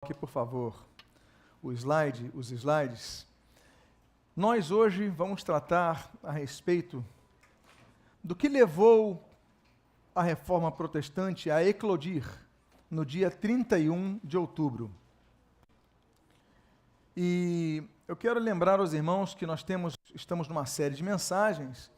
Aqui, por favor, os slides. Nós hoje vamos tratar a respeito do que levou a Reforma Protestante a eclodir no dia 31 de outubro. E eu quero lembrar aos irmãos que estamos numa série de mensagens,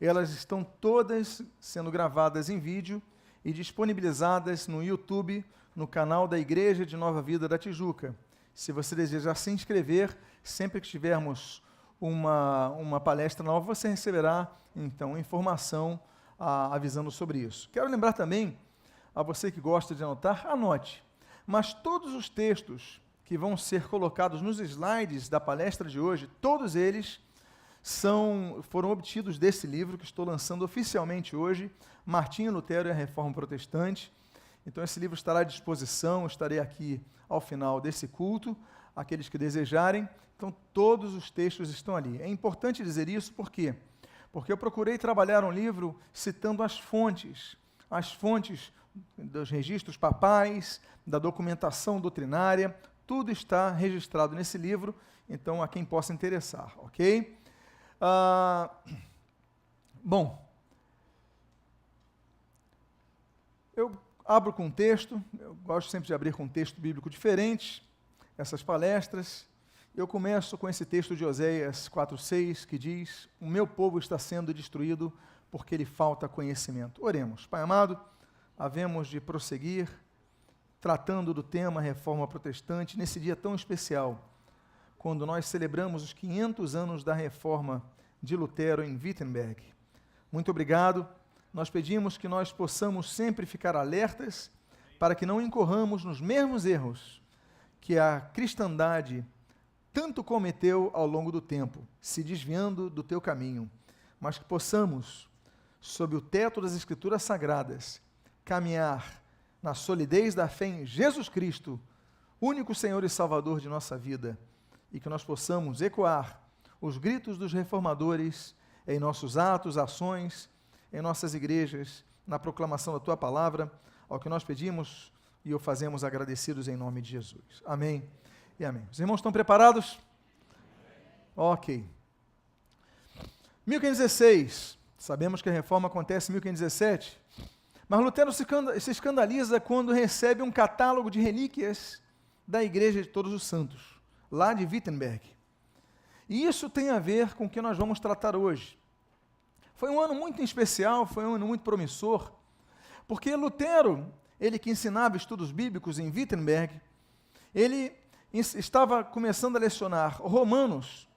elas estão todas sendo gravadas em vídeo e disponibilizadas no YouTube, no canal da Igreja de Nova Vida da Tijuca. Se você desejar se inscrever, sempre que tivermos uma palestra nova, você receberá, então, informação avisando sobre isso. Quero lembrar também, a você que gosta de anotar, anote. Mas todos os textos que vão ser colocados nos slides da palestra de hoje, todos eles foram obtidos desse livro que estou lançando oficialmente hoje, Martinho Lutero e a Reforma Protestante. Então, esse livro estará à disposição, estarei aqui ao final desse culto, aqueles que desejarem. Então, todos os textos estão ali. É importante dizer isso, por quê? Porque eu procurei trabalhar um livro citando as fontes dos registros papais, da documentação doutrinária, tudo está registrado nesse livro, então, a quem possa interessar, ok? Bom, eu abro com um texto, eu gosto sempre de abrir com um texto bíblico diferente, essas palestras. Eu começo com esse texto de Oséias 4:6, que diz: o meu povo está sendo destruído porque lhe falta conhecimento. Oremos. Pai amado, havemos de prosseguir, tratando do tema Reforma Protestante, nesse dia tão especial, quando nós celebramos os 500 anos da Reforma de Lutero em Wittenberg. Muito obrigado. Nós pedimos que nós possamos sempre ficar alertas para que não incorramos nos mesmos erros que a cristandade tanto cometeu ao longo do tempo, se desviando do teu caminho, mas que possamos, sob o teto das Escrituras Sagradas, caminhar na solidez da fé em Jesus Cristo, único Senhor e Salvador de nossa vida, e que nós possamos ecoar os gritos dos reformadores em nossos atos, ações, em nossas igrejas, na proclamação da Tua Palavra, ao que nós pedimos e o fazemos agradecidos em nome de Jesus. Amém e amém. Os irmãos estão preparados? Ok. 1516, sabemos que a reforma acontece em 1517, mas Lutero se escandaliza quando recebe um catálogo de relíquias da Igreja de Todos os Santos, lá de Wittenberg. E isso tem a ver com o que nós vamos tratar hoje. Foi um ano muito especial, foi um ano muito promissor, porque Lutero, ele que ensinava estudos bíblicos em Wittenberg, ele estava começando a lecionar Romanos,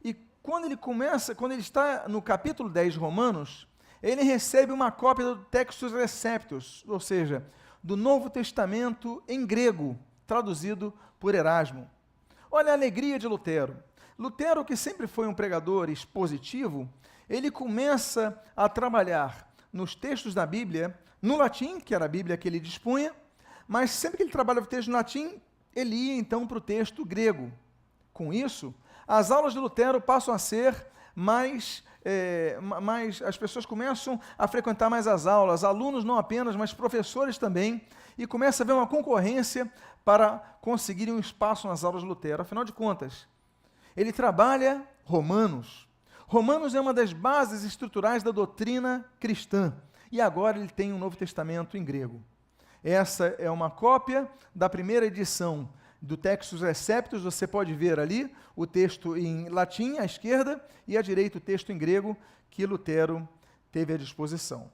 e quando ele está no capítulo 10 de Romanos, ele recebe uma cópia do Textus Receptus, ou seja, do Novo Testamento em grego, traduzido por Erasmo. Olha a alegria de Lutero. Lutero, que sempre foi um pregador expositivo, ele começa a trabalhar nos textos da Bíblia, no latim, que era a Bíblia que ele dispunha, mas sempre que ele trabalhava o texto no latim, ele ia então para o texto grego. Com isso, as aulas de Lutero passam a ser as pessoas começam a frequentar mais as aulas, alunos não apenas, mas professores também, e começa a haver uma concorrência para conseguirem um espaço nas aulas de Lutero. Afinal de contas, ele trabalha Romanos. Romanos é uma das bases estruturais da doutrina cristã, e agora ele tem um Novo Testamento em grego. Essa é uma cópia da primeira edição do Textus Receptus, você pode ver ali o texto em latim à esquerda e à direita o texto em grego que Lutero teve à disposição.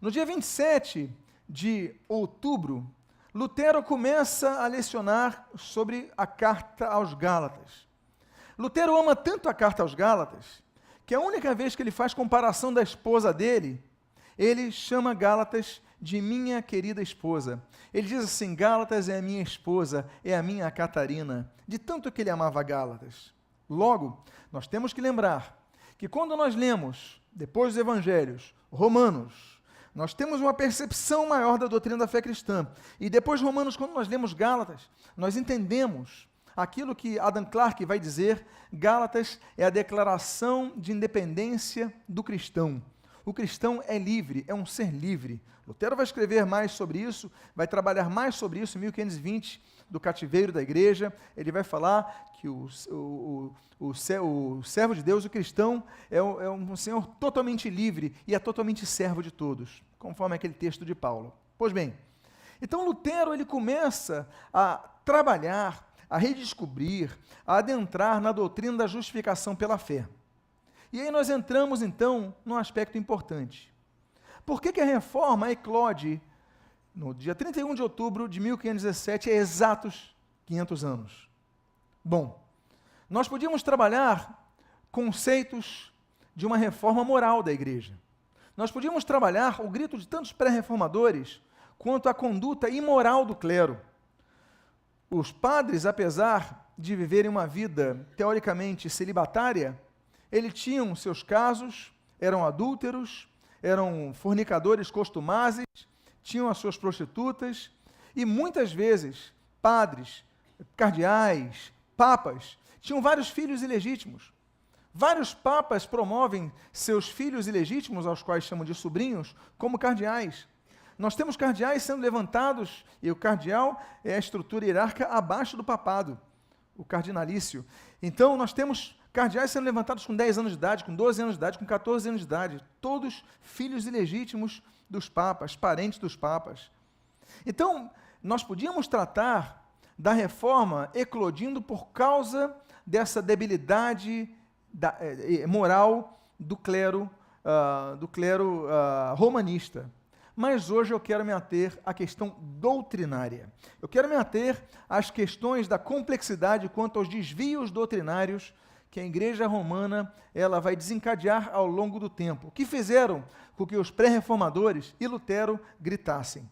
No dia 27 de outubro, Lutero começa a lecionar sobre a carta aos Gálatas. Lutero ama tanto a carta aos Gálatas que a única vez que ele faz comparação da esposa dele, ele chama Gálatas de minha querida esposa. Ele diz assim: Gálatas é a minha esposa, é a minha Catarina, de tanto que ele amava Gálatas. Logo, nós temos que lembrar que quando nós lemos, depois dos evangelhos, Romanos, nós temos uma percepção maior da doutrina da fé cristã. E depois de Romanos, quando nós lemos Gálatas, nós entendemos aquilo que Adam Clarke vai dizer: Gálatas é a declaração de independência do cristão. O cristão é livre, é um ser livre. Lutero vai escrever mais sobre isso, vai trabalhar mais sobre isso em 1520, do cativeiro da igreja, ele vai falar que o servo de Deus, o cristão, é um senhor totalmente livre e é totalmente servo de todos, conforme aquele texto de Paulo. Pois bem, então Lutero ele começa a trabalhar, a redescobrir, a adentrar na doutrina da justificação pela fé. E aí nós entramos então num aspecto importante. Por que a reforma eclode no dia 31 de outubro de 1517, há exatos 500 anos? Bom, nós podíamos trabalhar conceitos de uma reforma moral da igreja. Nós podíamos trabalhar o grito de tantos pré-reformadores quanto a conduta imoral do clero. Os padres, apesar de viverem uma vida teoricamente celibatária, eles tinham seus casos, eram adúlteros, eram fornicadores costumazes, tinham as suas prostitutas, e muitas vezes padres, cardeais, papas, tinham vários filhos ilegítimos. Vários papas promovem seus filhos ilegítimos, aos quais chamam de sobrinhos, como cardeais. Nós temos cardeais sendo levantados, e o cardeal é a estrutura hierárquica abaixo do papado, o cardinalício. Então, nós temos cardeais sendo levantados com 10 anos de idade, com 12 anos de idade, com 14 anos de idade, todos filhos ilegítimos dos papas, parentes dos papas. Então, nós podíamos tratar da reforma eclodindo por causa dessa debilidade moral do clero romanista. Mas hoje eu quero me ater à questão doutrinária. Eu quero me ater às questões da complexidade quanto aos desvios doutrinários que a Igreja Romana ela vai desencadear ao longo do tempo, que fizeram com que os pré-reformadores e Lutero gritassem.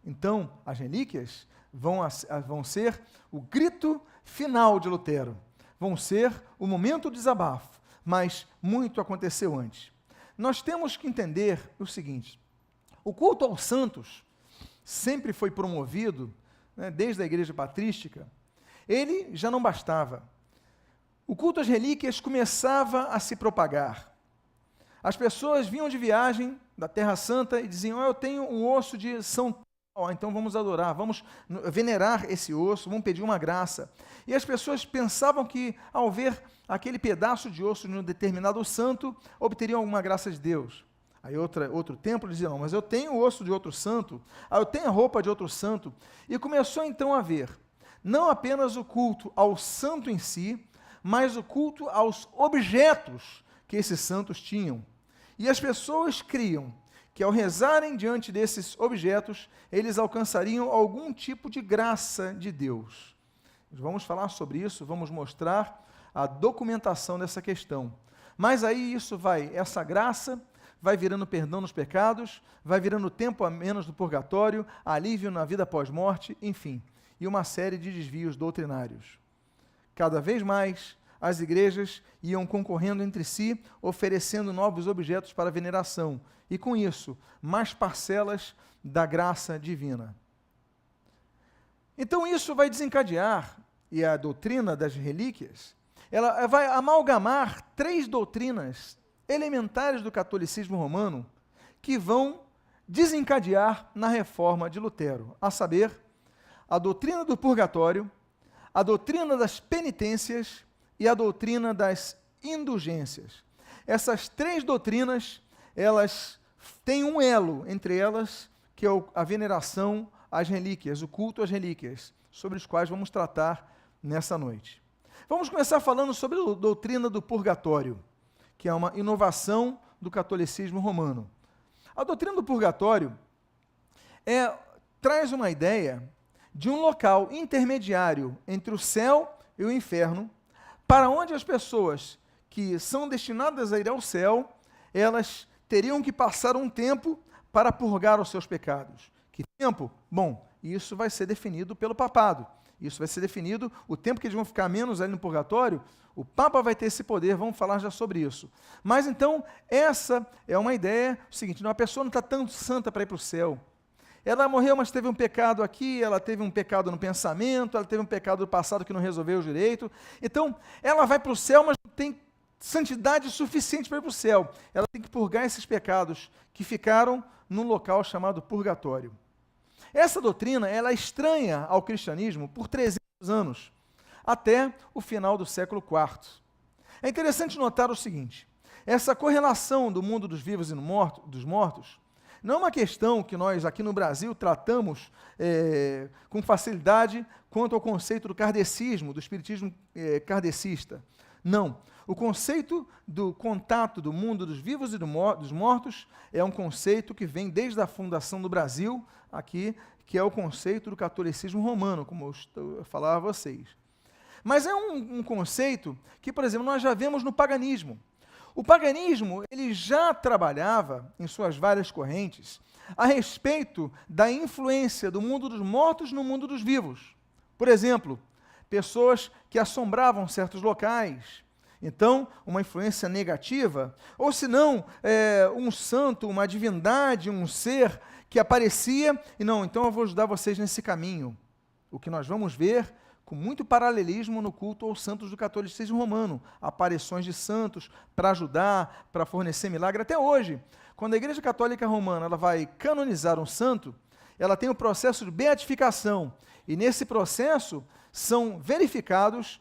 Então, as relíquias vão ser o grito final de Lutero, vão ser o momento do desabafo, mas muito aconteceu antes. Nós temos que entender o seguinte: o culto aos santos sempre foi promovido, desde a igreja patrística. Ele já não bastava. O culto às relíquias começava a se propagar. As pessoas vinham de viagem da Terra Santa e diziam: eu tenho um osso de São Paulo, então vamos adorar, vamos venerar esse osso, vamos pedir uma graça. E as pessoas pensavam que, ao ver aquele pedaço de osso de um determinado santo, obteriam alguma graça de Deus. Aí outro templo dizia: não, mas eu tenho o osso de outro santo, eu tenho a roupa de outro santo. E começou então a haver não apenas o culto ao santo em si, mas o culto aos objetos que esses santos tinham. E as pessoas criam que ao rezarem diante desses objetos, eles alcançariam algum tipo de graça de Deus. Vamos falar sobre isso, vamos mostrar a documentação dessa questão. Mas aí essa graça vai virando perdão nos pecados, vai virando tempo a menos do purgatório, alívio na vida pós-morte, enfim, e uma série de desvios doutrinários. Cada vez mais, as igrejas iam concorrendo entre si, oferecendo novos objetos para veneração, e com isso, mais parcelas da graça divina. Então isso vai desencadear, e a doutrina das relíquias, ela vai amalgamar 3 doutrinas elementares do catolicismo romano que vão desencadear na reforma de Lutero, a saber, a doutrina do purgatório, a doutrina das penitências e a doutrina das indulgências. Essas 3 doutrinas, elas têm um elo entre elas, que é a veneração às relíquias, o culto às relíquias, sobre os quais vamos tratar nessa noite. Vamos começar falando sobre a doutrina do purgatório, que é uma inovação do catolicismo romano. A doutrina do purgatório traz uma ideia de um local intermediário entre o céu e o inferno, para onde as pessoas que são destinadas a ir ao céu, elas teriam que passar um tempo para purgar os seus pecados. Que tempo? Bom, isso vai ser definido pelo papado. Isso vai ser definido, o tempo que eles vão ficar menos ali no purgatório, o Papa vai ter esse poder, vamos falar já sobre isso. Mas então, essa é uma ideia, o seguinte, uma pessoa não está tão santa para ir para o céu. Ela morreu, mas teve um pecado aqui, ela teve um pecado no pensamento, ela teve um pecado do passado que não resolveu direito. Então, ela vai para o céu, mas não tem santidade suficiente para ir para o céu. Ela tem que purgar esses pecados que ficaram num local chamado purgatório. Essa doutrina ela é estranha ao cristianismo por 300 anos, até o final do século IV. É interessante notar o seguinte: essa correlação do mundo dos vivos e dos mortos não é uma questão que nós aqui no Brasil tratamos com facilidade quanto ao conceito do kardecismo, do espiritismo kardecista. Não. O conceito do contato do mundo dos vivos e dos mortos é um conceito que vem desde a fundação do Brasil, aqui, que é o conceito do catolicismo romano, como eu falava a vocês. Mas é um conceito que, por exemplo, nós já vemos no paganismo. O paganismo, ele já trabalhava, em suas várias correntes, a respeito da influência do mundo dos mortos no mundo dos vivos. Por exemplo, pessoas que assombravam certos locais. Então, uma influência negativa, ou se não, um santo, uma divindade, um ser que aparecia, e não, então eu vou ajudar vocês nesse caminho. O que nós vamos ver com muito paralelismo no culto aos santos do catolicismo romano, aparições de santos para ajudar, para fornecer milagre. Até hoje, quando a Igreja Católica Romana ela vai canonizar um santo, ela tem o processo de beatificação, e nesse processo são verificados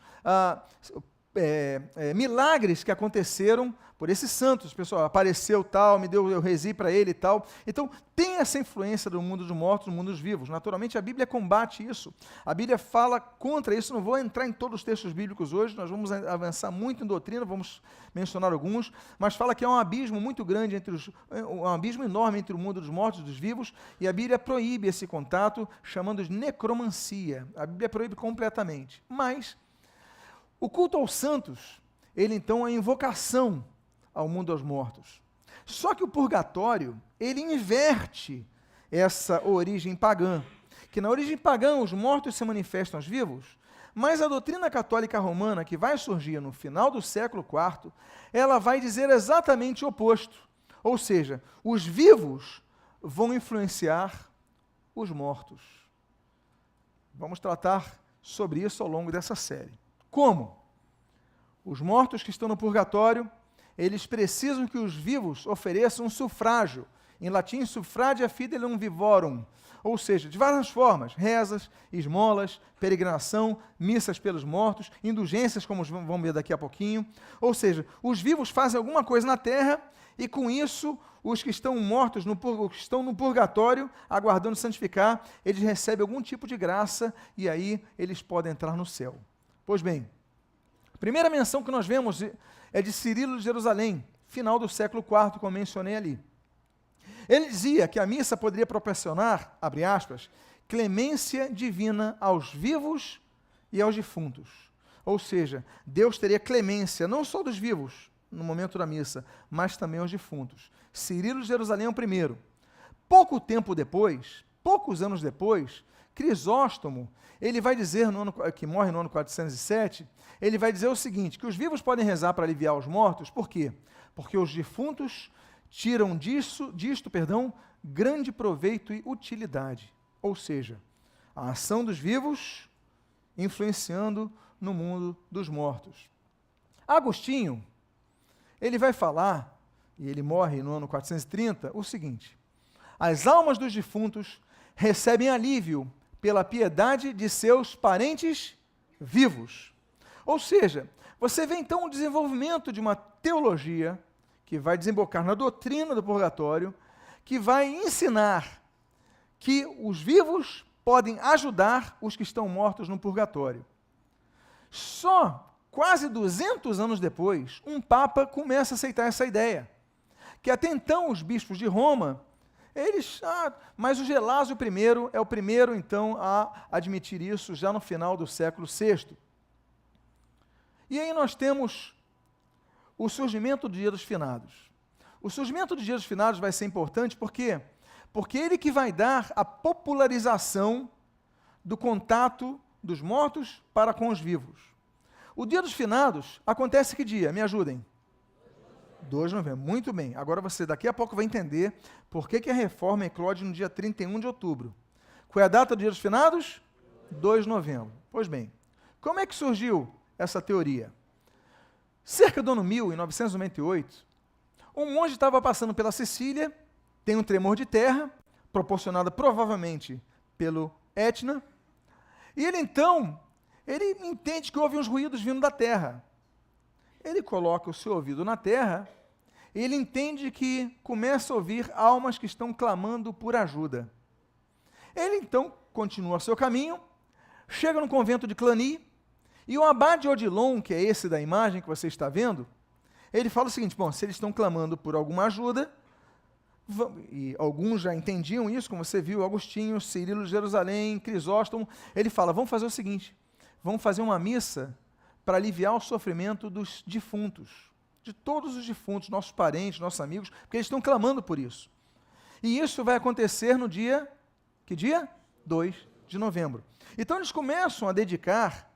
milagres que aconteceram por esses santos. Pessoal, apareceu tal, eu rezei para ele e tal. Então, tem essa influência do mundo dos mortos, do mundo dos vivos. Naturalmente, a Bíblia combate isso. A Bíblia fala contra isso. Não vou entrar em todos os textos bíblicos hoje, nós vamos avançar muito em doutrina, vamos mencionar alguns, mas fala que há um abismo muito grande, um abismo enorme entre o mundo dos mortos e dos vivos, e a Bíblia proíbe esse contato, chamando de necromancia. A Bíblia proíbe completamente. Mas o culto aos santos, ele então é invocação ao mundo aos mortos. Só que o purgatório, ele inverte essa origem pagã, que na origem pagã os mortos se manifestam aos vivos, mas a doutrina católica romana, que vai surgir no final do século IV, ela vai dizer exatamente o oposto. Ou seja, os vivos vão influenciar os mortos. Vamos tratar sobre isso ao longo dessa série. Como? Os mortos que estão no purgatório, eles precisam que os vivos ofereçam um sufrágio. Em latim, suffragia fidelium vivorum. Ou seja, de várias formas, rezas, esmolas, peregrinação, missas pelos mortos, indulgências, como vamos ver daqui a pouquinho. Ou seja, os vivos fazem alguma coisa na terra e com isso, os que estão mortos, que estão no purgatório, aguardando santificar, eles recebem algum tipo de graça e aí eles podem entrar no céu. Pois bem, a primeira menção que nós vemos é de Cirilo de Jerusalém, final do século IV, como mencionei ali. Ele dizia que a missa poderia proporcionar, abre aspas, clemência divina aos vivos e aos defuntos. Ou seja, Deus teria clemência não só dos vivos, no momento da missa, mas também aos defuntos. Cirilo de Jerusalém é o primeiro. Poucos anos depois, Crisóstomo, ele vai dizer, que morre no ano 407, ele vai dizer o seguinte, que os vivos podem rezar para aliviar os mortos, por quê? Porque os defuntos tiram disto, grande proveito e utilidade. Ou seja, a ação dos vivos influenciando no mundo dos mortos. Agostinho, ele vai falar, e ele morre no ano 430, o seguinte, as almas dos defuntos recebem alívio pela piedade de seus parentes vivos. Ou seja, você vê então o desenvolvimento de uma teologia que vai desembocar na doutrina do purgatório, que vai ensinar que os vivos podem ajudar os que estão mortos no purgatório. Só quase 200 anos depois, um papa começa a aceitar essa ideia, que até então os bispos de Roma, mas o Gelásio I é o primeiro, então, a admitir isso já no final do século VI. E aí nós temos o surgimento do Dia dos Finados. O surgimento do Dia dos Finados vai ser importante, por quê? Porque ele que vai dar a popularização do contato dos mortos para com os vivos. O Dia dos Finados acontece que dia? Me ajudem. 2 de novembro, muito bem. Agora você daqui a pouco vai entender por que a reforma eclode no dia 31 de outubro. Qual é a data do Dia dos Finados? 2 de novembro. Pois bem, como é que surgiu essa teoria? Cerca do ano 1000, em 998, um monge estava passando pela Sicília, tem um tremor de terra, proporcionado provavelmente pelo Etna, e ele então, ele entende que houve uns ruídos vindo da terra. Ele coloca o seu ouvido na terra, e ele entende que começa a ouvir almas que estão clamando por ajuda. Ele então continua seu caminho, chega no convento de Clany, e o abade Odilon, que é esse da imagem que você está vendo, ele fala o seguinte: bom, se eles estão clamando por alguma ajuda, e alguns já entendiam isso, como você viu, Agostinho, Cirilo de Jerusalém, Crisóstomo, ele fala: vamos fazer o seguinte, vamos fazer uma missa para aliviar o sofrimento dos defuntos, de todos os defuntos, nossos parentes, nossos amigos, porque eles estão clamando por isso. E isso vai acontecer no dia, que dia? 2 de novembro. Então eles começam a dedicar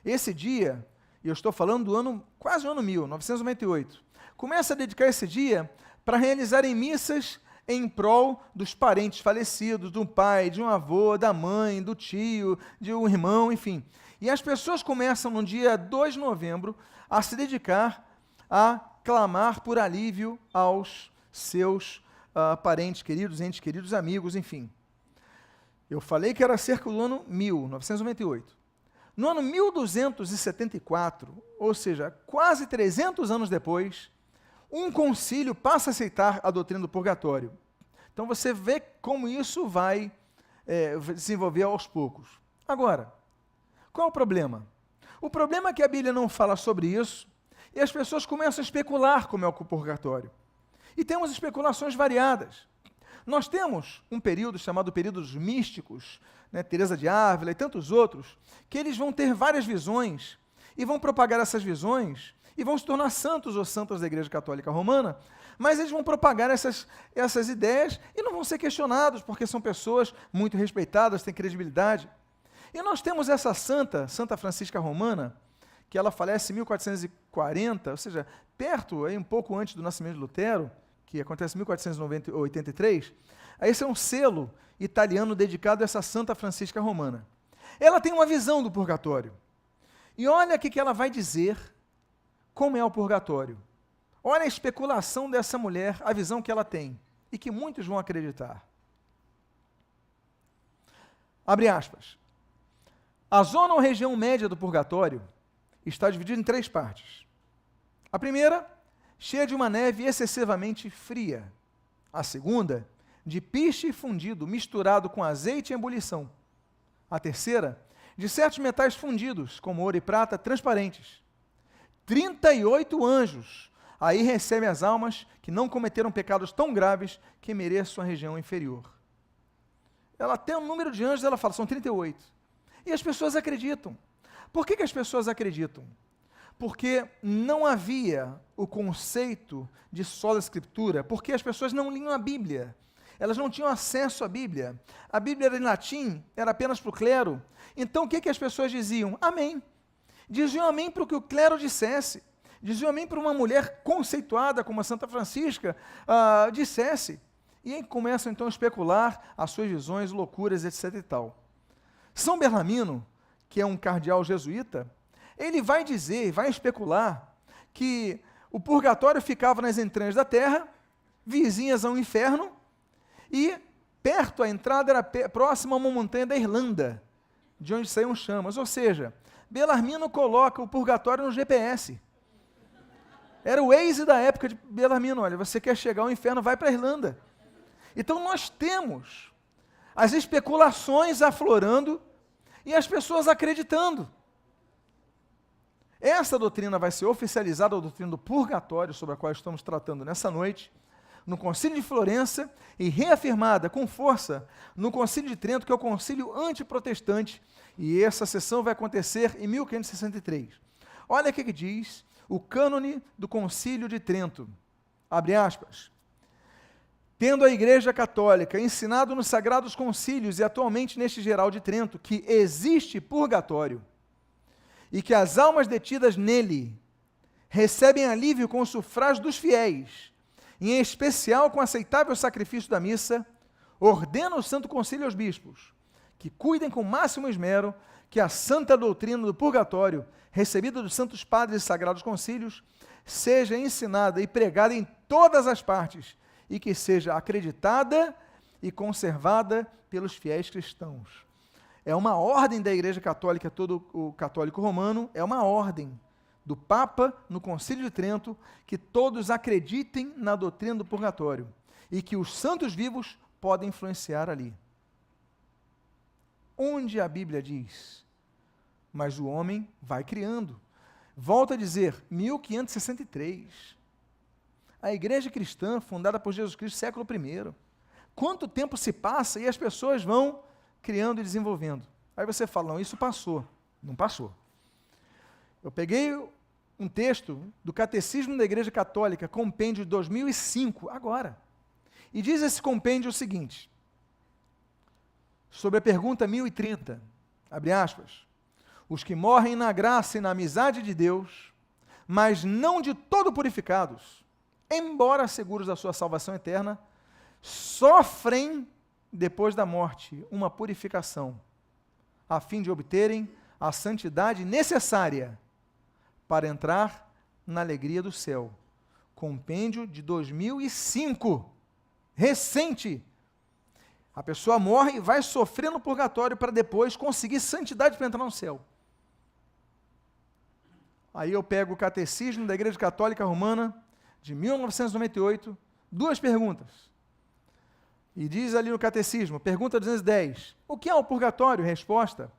esse dia, e eu estou falando do ano, quase o ano 1998, começa a dedicar esse dia para realizarem missas em prol dos parentes falecidos, do pai, de um avô, da mãe, do tio, de um irmão, enfim. E as pessoas começam no dia 2 de novembro a se dedicar a clamar por alívio aos seus parentes queridos, entes queridos, amigos, enfim. Eu falei que era cerca do ano 1998. No ano 1274, ou seja, quase 300 anos depois, um concílio passa a aceitar a doutrina do purgatório. Então você vê como isso vai desenvolver aos poucos. Agora, qual é o problema? O problema é que a Bíblia não fala sobre isso e as pessoas começam a especular como é o purgatório. E temos especulações variadas. Nós temos um período chamado período dos místicos, Teresa de Ávila e tantos outros, que eles vão ter várias visões e vão propagar essas visões e vão se tornar santos ou santas da Igreja Católica Romana, mas eles vão propagar essas ideias e não vão ser questionados, porque são pessoas muito respeitadas, têm credibilidade. E nós temos essa Santa Francisca Romana, que ela falece em 1440, ou seja, perto, aí, um pouco antes do nascimento de Lutero, que acontece em 1483, esse é um selo italiano dedicado a essa Santa Francisca Romana. Ela tem uma visão do purgatório. E olha o que ela vai dizer, como é o purgatório. Olha a especulação dessa mulher, a visão que ela tem, e que muitos vão acreditar. Abre aspas. A zona ou região média do purgatório está dividida em 3 partes. A primeira, cheia de uma neve excessivamente fria. A segunda, de piche fundido, misturado com azeite em ebulição. A terceira, de certos metais fundidos, como ouro e prata, transparentes. 38 anjos aí recebem as almas que não cometeram pecados tão graves que mereçam a região inferior. Ela tem um número de anjos, ela fala, são 38. E as pessoas acreditam. Por que as pessoas acreditam? Porque não havia o conceito de sola escritura, porque as pessoas não liam a Bíblia. Elas não tinham acesso à Bíblia. A Bíblia era em latim, era apenas para o clero. Então o que as pessoas diziam? Amém. Diziam amém para o que o clero dissesse. Diziam amém para uma mulher conceituada como a Santa Francisca dissesse. E aí começam então a especular as suas visões, loucuras, etc. e tal. São Bellarmino, que é um cardeal jesuíta, ele vai dizer, vai especular, que o purgatório ficava nas entranhas da terra, vizinhas ao inferno, e perto a entrada era próxima a uma montanha da Irlanda, de onde saíam chamas. Ou seja, Bellarmino coloca o purgatório no GPS. Era o Waze da época de Bellarmino. Olha, você quer chegar ao inferno, vai para a Irlanda. Então nós temos as especulações aflorando e as pessoas acreditando. Essa doutrina vai ser oficializada, a doutrina do purgatório, sobre a qual estamos tratando nessa noite, no Concílio de Florença e reafirmada com força no Concílio de Trento, que é o concílio antiprotestante, e essa sessão vai acontecer em 1563. Olha o que diz o cânone do Concílio de Trento. Abre aspas. Tendo a Igreja Católica ensinado nos Sagrados Concílios e atualmente neste Geral de Trento que existe purgatório e que as almas detidas nele recebem alívio com o sufrágio dos fiéis, em especial com o aceitável sacrifício da missa, ordena o Santo Concílio aos bispos que cuidem com máximo esmero que a santa doutrina do purgatório, recebida dos santos padres e sagrados concílios, seja ensinada e pregada em todas as partes, e que seja acreditada e conservada pelos fiéis cristãos. É uma ordem da Igreja Católica, todo o católico romano, é uma ordem do Papa no Concílio de Trento que todos acreditem na doutrina do purgatório e que os santos vivos podem influenciar ali. Onde a Bíblia diz, mas o homem vai criando. Volto a dizer, 1563. A igreja cristã, fundada por Jesus Cristo, século I. Quanto tempo se passa e as pessoas vão criando e desenvolvendo. Aí você fala, não, isso passou. Não passou. Eu peguei um texto do Catecismo da Igreja Católica, compêndio de 2005, agora. E diz esse compêndio o seguinte, sobre a pergunta 1030, abre aspas, os que morrem na graça e na amizade de Deus, mas não de todo purificados, embora seguros da sua salvação eterna, sofrem depois da morte uma purificação, a fim de obterem a santidade necessária para entrar na alegria do céu. Compêndio de 2005, recente. A pessoa morre e vai sofrer no purgatório para depois conseguir santidade para entrar no céu. Aí eu pego o Catecismo da Igreja Católica Romana, de 1998, duas perguntas. E diz ali no Catecismo, pergunta 210, o que é o purgatório? Resposta,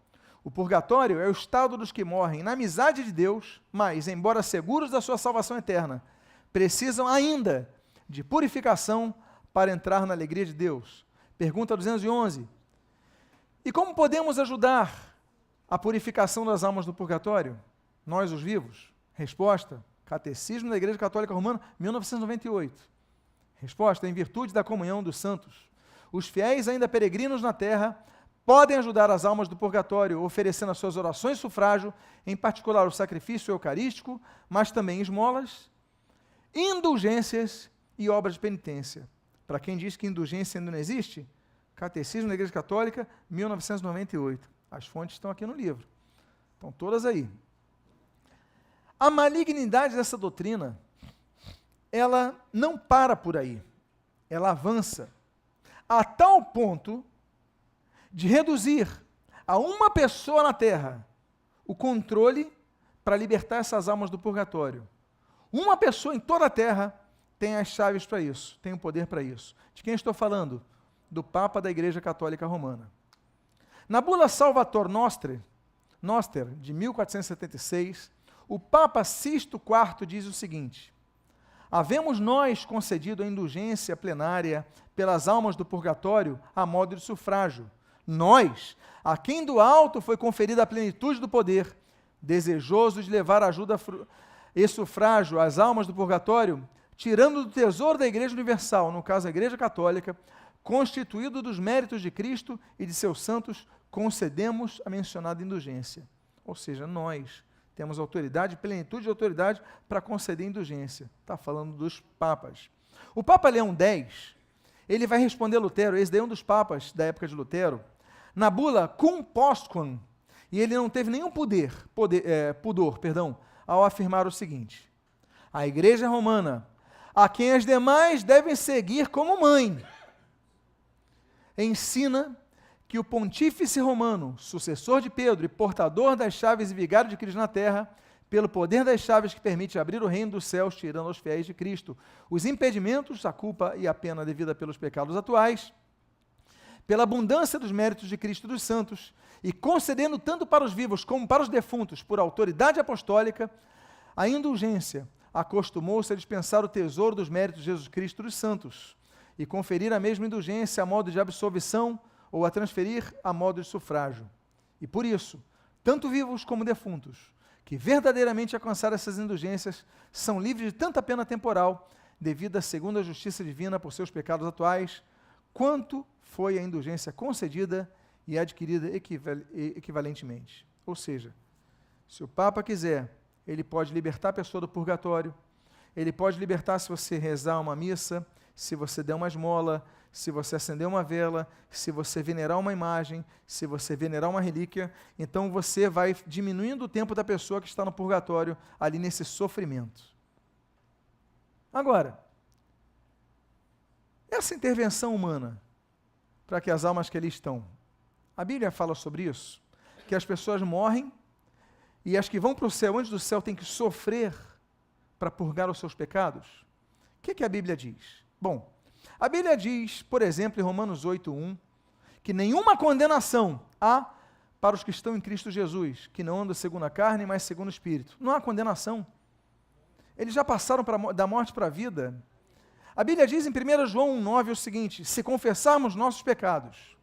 o purgatório é o estado dos que morrem na amizade de Deus, mas, embora seguros da sua salvação eterna, precisam ainda de purificação para entrar na alegria de Deus. Pergunta 211, e como podemos ajudar a purificação das almas do purgatório? Nós, os vivos? Resposta, Catecismo da Igreja Católica Romana, 1998. Resposta, em virtude da comunhão dos santos, os fiéis ainda peregrinos na terra podem ajudar as almas do purgatório, oferecendo as suas orações e sufrágio, em particular o sacrifício eucarístico, mas também esmolas, indulgências e obras de penitência. Para quem diz que indulgência ainda não existe, Catecismo da Igreja Católica, 1998. As fontes estão aqui no livro. Estão todas aí. A malignidade dessa doutrina, ela não para por aí. Ela avança a tal ponto de reduzir a uma pessoa na Terra o controle para libertar essas almas do purgatório. Uma pessoa em toda a Terra tem as chaves para isso, tem o poder para isso. De quem estou falando? Do Papa da Igreja Católica Romana. Na bula Salvator Noster, de 1476, o Papa Sisto IV diz o seguinte, havemos nós concedido a indulgência plenária pelas almas do purgatório a modo de sufrágio. Nós, a quem do alto foi conferida a plenitude do poder, desejosos de levar ajuda e sufrágio às almas do purgatório, tirando do tesouro da Igreja Universal, no caso a Igreja Católica, constituído dos méritos de Cristo e de seus santos, concedemos a mencionada indulgência. Ou seja, nós temos autoridade, plenitude de autoridade para conceder indulgência. Está falando dos papas. O Papa Leão X, ele vai responder a Lutero, esse daí é um dos papas da época de Lutero, na bula Cum Postquam, e ele não teve nenhum pudor, ao afirmar o seguinte, a Igreja Romana, a quem as demais devem seguir como mãe, ensina que o pontífice romano, sucessor de Pedro e portador das chaves e vigário de Cristo na terra, pelo poder das chaves que permite abrir o reino dos céus, tirando aos fiéis de Cristo os impedimentos, a culpa e a pena devida pelos pecados atuais, pela abundância dos méritos de Cristo e dos santos, e concedendo tanto para os vivos como para os defuntos, por autoridade apostólica, a indulgência, acostumou-se a dispensar o tesouro dos méritos de Jesus Cristo e dos santos, e conferir a mesma indulgência a modo de absolvição ou a transferir a modo de sufrágio. E por isso, tanto vivos como defuntos, que verdadeiramente alcançaram essas indulgências, são livres de tanta pena temporal, devida segundo a justiça divina por seus pecados atuais, quanto foi a indulgência concedida e adquirida equivalentemente. Ou seja, se o Papa quiser, ele pode libertar a pessoa do purgatório, ele pode libertar se você rezar uma missa, se você der uma esmola, se você acender uma vela, se você venerar uma imagem, se você venerar uma relíquia, então você vai diminuindo o tempo da pessoa que está no purgatório, ali nesse sofrimento. Agora, essa intervenção humana, para que as almas que ali estão. A Bíblia fala sobre isso, que as pessoas morrem e as que vão para o céu, antes do céu, têm que sofrer para purgar os seus pecados. O que a Bíblia diz? Bom, a Bíblia diz, por exemplo, em Romanos 8:1, que nenhuma condenação há para os que estão em Cristo Jesus, que não andam segundo a carne, mas segundo o Espírito. Não há condenação. Eles já passaram da morte para a vida. A Bíblia diz em 1 João 1,9 o seguinte: se confessarmos nossos pecados,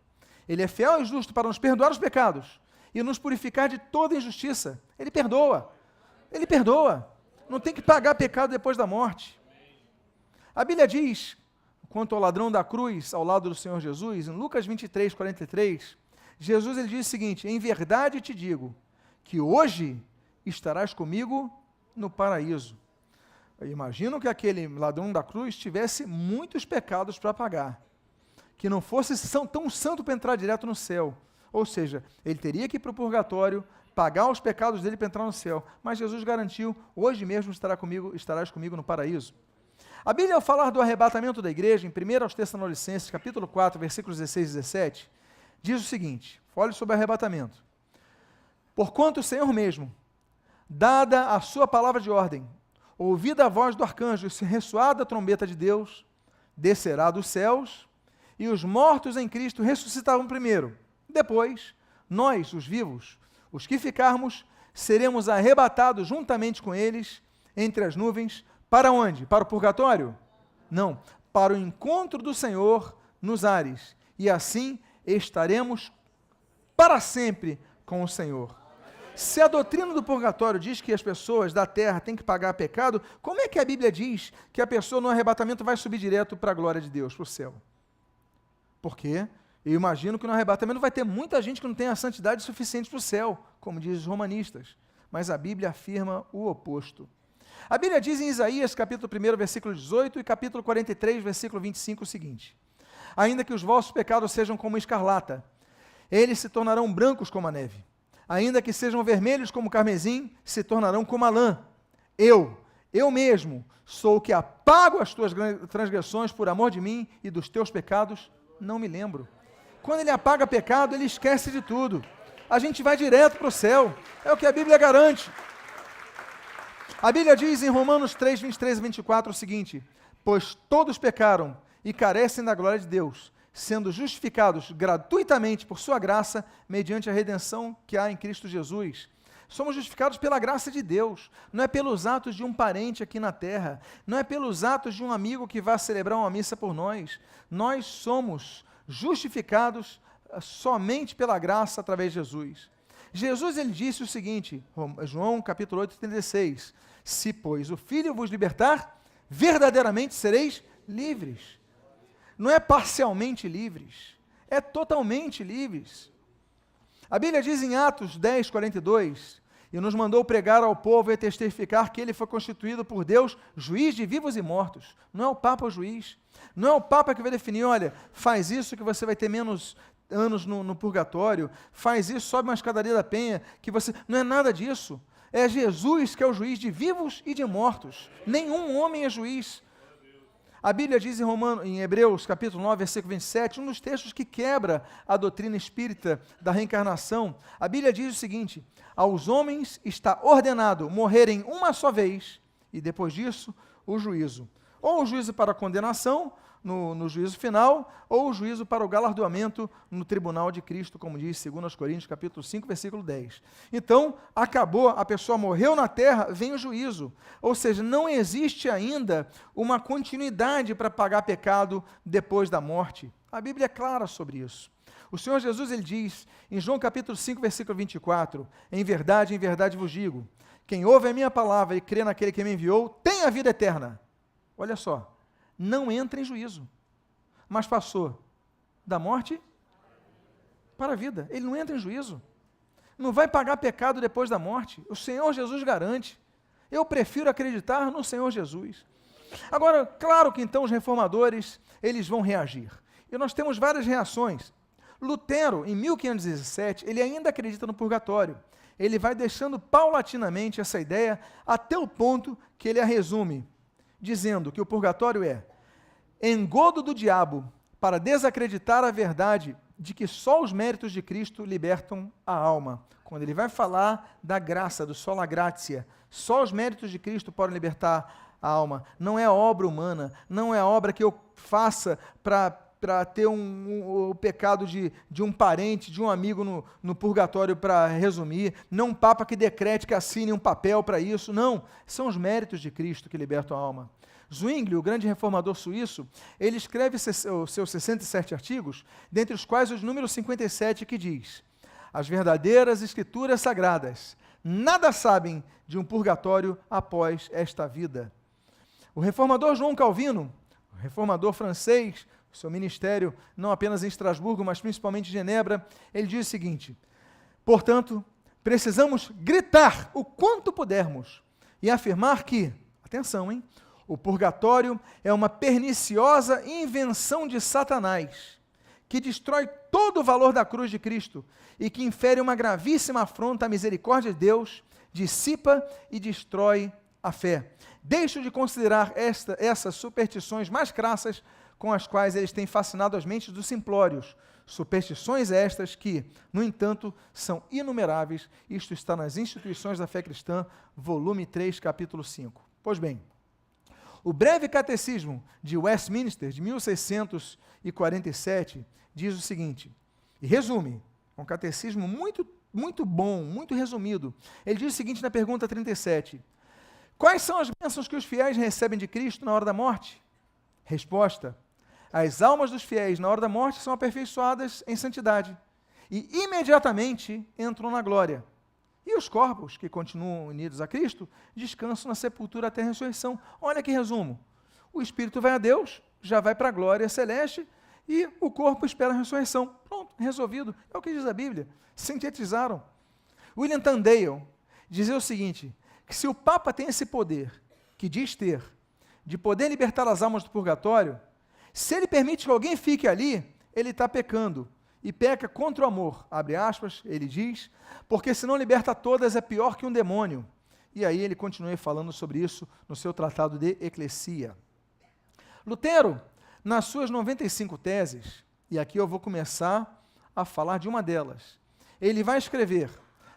Ele é fiel e justo para nos perdoar os pecados e nos purificar de toda injustiça. Ele perdoa. Ele perdoa. Não tem que pagar pecado depois da morte. A Bíblia diz, quanto ao ladrão da cruz, ao lado do Senhor Jesus, em Lucas 23:43, Jesus ele diz o seguinte: em verdade te digo, que hoje estarás comigo no paraíso. Eu imagino que aquele ladrão da cruz tivesse muitos pecados para pagar, que não fosse tão santo para entrar direto no céu. Ou seja, ele teria que ir para o purgatório, pagar os pecados dele para entrar no céu. Mas Jesus garantiu: hoje mesmo estarás comigo no paraíso. A Bíblia, ao falar do arrebatamento da igreja, em 1 aos Tessalonicenses, capítulo 4, versículos 16 e 17, diz o seguinte: olhe sobre o arrebatamento. Porquanto o Senhor mesmo, dada a sua palavra de ordem, ouvida a voz do arcanjo e ressoada a trombeta de Deus, descerá dos céus, e os mortos em Cristo ressuscitarão primeiro. Depois, nós, os vivos, os que ficarmos, seremos arrebatados juntamente com eles entre as nuvens. Para onde? Para o purgatório? Não, para o encontro do Senhor nos ares. E assim estaremos para sempre com o Senhor. Se a doutrina do purgatório diz que as pessoas da terra têm que pagar pecado, como é que a Bíblia diz que a pessoa no arrebatamento vai subir direto para a glória de Deus, para o céu? Porque eu imagino que no arrebatamento vai ter muita gente que não tem a santidade suficiente para o céu, como dizem os romanistas. Mas a Bíblia afirma o oposto. A Bíblia diz em Isaías, capítulo 1, versículo 18 e capítulo 43, versículo 25, o seguinte: ainda que os vossos pecados sejam como escarlata, eles se tornarão brancos como a neve. Ainda que sejam vermelhos como o carmesim, se tornarão como a lã. Eu mesmo, sou o que apago as tuas transgressões por amor de mim, e dos teus pecados não me lembro. Quando ele apaga pecado, ele esquece de tudo. A gente vai direto para o céu. É o que a Bíblia garante. A Bíblia diz em Romanos 3, 23 e 24 o seguinte: pois todos pecaram e carecem da glória de Deus, sendo justificados gratuitamente por sua graça, mediante a redenção que há em Cristo Jesus. Somos justificados pela graça de Deus, não é pelos atos de um parente aqui na terra, não é pelos atos de um amigo que vai celebrar uma missa por nós. Nós somos justificados somente pela graça através de Jesus. Jesus ele disse o seguinte, João capítulo 8, 36, se pois o Filho vos libertar, verdadeiramente sereis livres. Não é parcialmente livres, é totalmente livres. A Bíblia diz em Atos 10, 42, e nos mandou pregar ao povo e testificar que ele foi constituído por Deus juiz de vivos e mortos. Não é o Papa o juiz, não é o Papa que vai definir, olha, faz isso que você vai ter menos anos no purgatório, faz isso, sobe uma escadaria da penha, que você... Não é nada disso. É Jesus que é o juiz de vivos e de mortos. Nenhum homem é juiz. A Bíblia diz em Hebreus, capítulo 9, versículo 27, um dos textos que quebra a doutrina espírita da reencarnação. A Bíblia diz o seguinte: aos homens está ordenado morrerem uma só vez, e depois disso, o juízo. Ou o juízo para a condenação, no juízo final, ou o juízo para o galardoamento no tribunal de Cristo, como diz 2 Coríntios, capítulo 5, versículo 10. Então, acabou, a pessoa morreu na terra, vem o juízo. Ou seja, não existe ainda uma continuidade para pagar pecado depois da morte. A Bíblia é clara sobre isso. O Senhor Jesus, ele diz, em João capítulo 5, versículo 24, em verdade vos digo, quem ouve a minha palavra e crê naquele que me enviou, tem a vida eterna. Olha só, não entra em juízo, mas passou da morte para a vida. Ele não entra em juízo, não vai pagar pecado depois da morte. O Senhor Jesus garante. Eu prefiro acreditar no Senhor Jesus. Agora, claro que então os reformadores, eles vão reagir. E nós temos várias reações. Lutero, em 1517, ele ainda acredita no purgatório. Ele vai deixando paulatinamente essa ideia até o ponto que ele a resume, dizendo que o purgatório é engodo do diabo para desacreditar a verdade de que só os méritos de Cristo libertam a alma. Quando ele vai falar da graça, do sola gratia, só os méritos de Cristo podem libertar a alma. Não é a obra humana, não é a obra que eu faça para ter o pecado de um parente, de um amigo no purgatório, para resumir. Não um papa que decrete, que assine um papel para isso. Não, são os méritos de Cristo que libertam a alma. Zwingli, o grande reformador suíço, ele escreve os seus 67 artigos, dentre os quais o número 57 que diz: as verdadeiras escrituras sagradas nada sabem de um purgatório após esta vida. O reformador João Calvino, o reformador francês, o seu ministério não apenas em Estrasburgo, mas principalmente em Genebra, ele diz o seguinte: portanto, precisamos gritar o quanto pudermos e afirmar que, atenção, hein, o purgatório é uma perniciosa invenção de Satanás, que destrói todo o valor da cruz de Cristo e que infere uma gravíssima afronta à misericórdia de Deus, dissipa e destrói a fé. Deixo de considerar essas superstições mais crassas com as quais eles têm fascinado as mentes dos simplórios. Superstições estas que, no entanto, são inumeráveis. Isto está nas Instituições da Fé Cristã, volume 3, capítulo 5. Pois bem, o breve catecismo de Westminster, de 1647, diz o seguinte, e resume, um catecismo muito, muito bom, muito resumido. Ele diz o seguinte na pergunta 37, quais são as bênçãos que os fiéis recebem de Cristo na hora da morte? Resposta, as almas dos fiéis na hora da morte são aperfeiçoadas em santidade e imediatamente entram na glória. E os corpos que continuam unidos a Cristo descansam na sepultura até a ressurreição. Olha que resumo. O espírito vai a Deus, já vai para a glória celeste e o corpo espera a ressurreição. Pronto, resolvido. É o que diz a Bíblia. Sintetizaram. William Tyndale dizia o seguinte, que se o Papa tem esse poder, que diz ter, de poder libertar as almas do purgatório, se ele permite que alguém fique ali, ele está pecando. E peca contra o amor, abre aspas, ele diz, porque se não liberta todas é pior que um demônio. E aí ele continua falando sobre isso no seu tratado de Eclesia. Lutero, nas suas 95 teses, e aqui eu vou começar a falar de uma delas, ele vai escrever,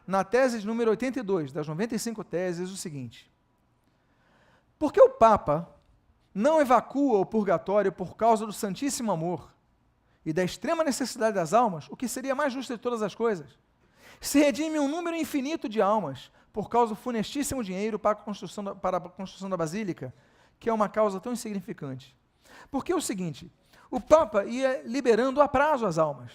na tese número 82 das 95 teses, o seguinte, por que o Papa não evacua o purgatório por causa do santíssimo amor e da extrema necessidade das almas, o que seria mais justo de todas as coisas? Se redime um número infinito de almas por causa do funestíssimo dinheiro para a construção da basílica, que é uma causa tão insignificante. Porque é o seguinte, o Papa ia liberando a prazo as almas.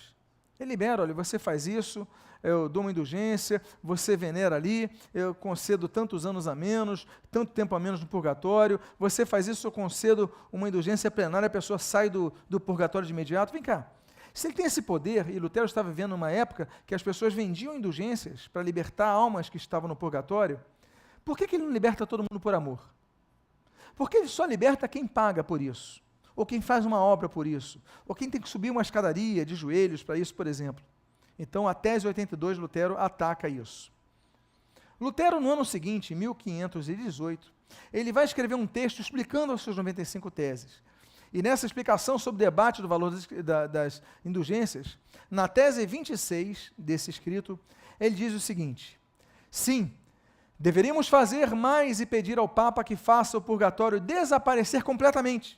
Ele libera, olha, você faz isso, eu dou uma indulgência, você venera ali, eu concedo tantos anos a menos, tanto tempo a menos no purgatório, você faz isso, eu concedo uma indulgência plenária, a pessoa sai do purgatório de imediato. Vem cá, se ele tem esse poder, e Lutero estava vivendo numa época que as pessoas vendiam indulgências para libertar almas que estavam no purgatório, por que ele não liberta todo mundo por amor? Porque ele só liberta quem paga por isso, ou quem faz uma obra por isso, ou quem tem que subir uma escadaria de joelhos para isso, por exemplo. Então, a tese 82, Lutero ataca isso. Lutero, no ano seguinte, em 1518, ele vai escrever um texto explicando as suas 95 teses. E nessa explicação sobre o debate do valor das indulgências, na tese 26 desse escrito, ele diz o seguinte, sim, deveríamos fazer mais e pedir ao Papa que faça o purgatório desaparecer completamente,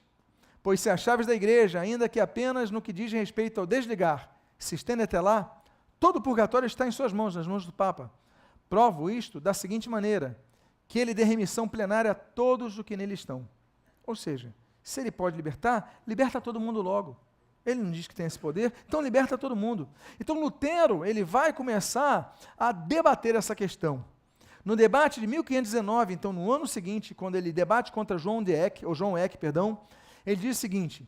pois se as chaves da igreja, ainda que apenas no que diz respeito ao desligar, se estendem até lá, todo o purgatório está em suas mãos, nas mãos do Papa. Provo isto da seguinte maneira, que ele dê remissão plenária a todos os que nele estão. Ou seja, se ele pode libertar, liberta todo mundo logo. Ele não diz que tem esse poder, então liberta todo mundo. Então Lutero, ele vai começar a debater essa questão. No debate de 1519, então no ano seguinte, quando ele debate contra João Eck, ele diz o seguinte,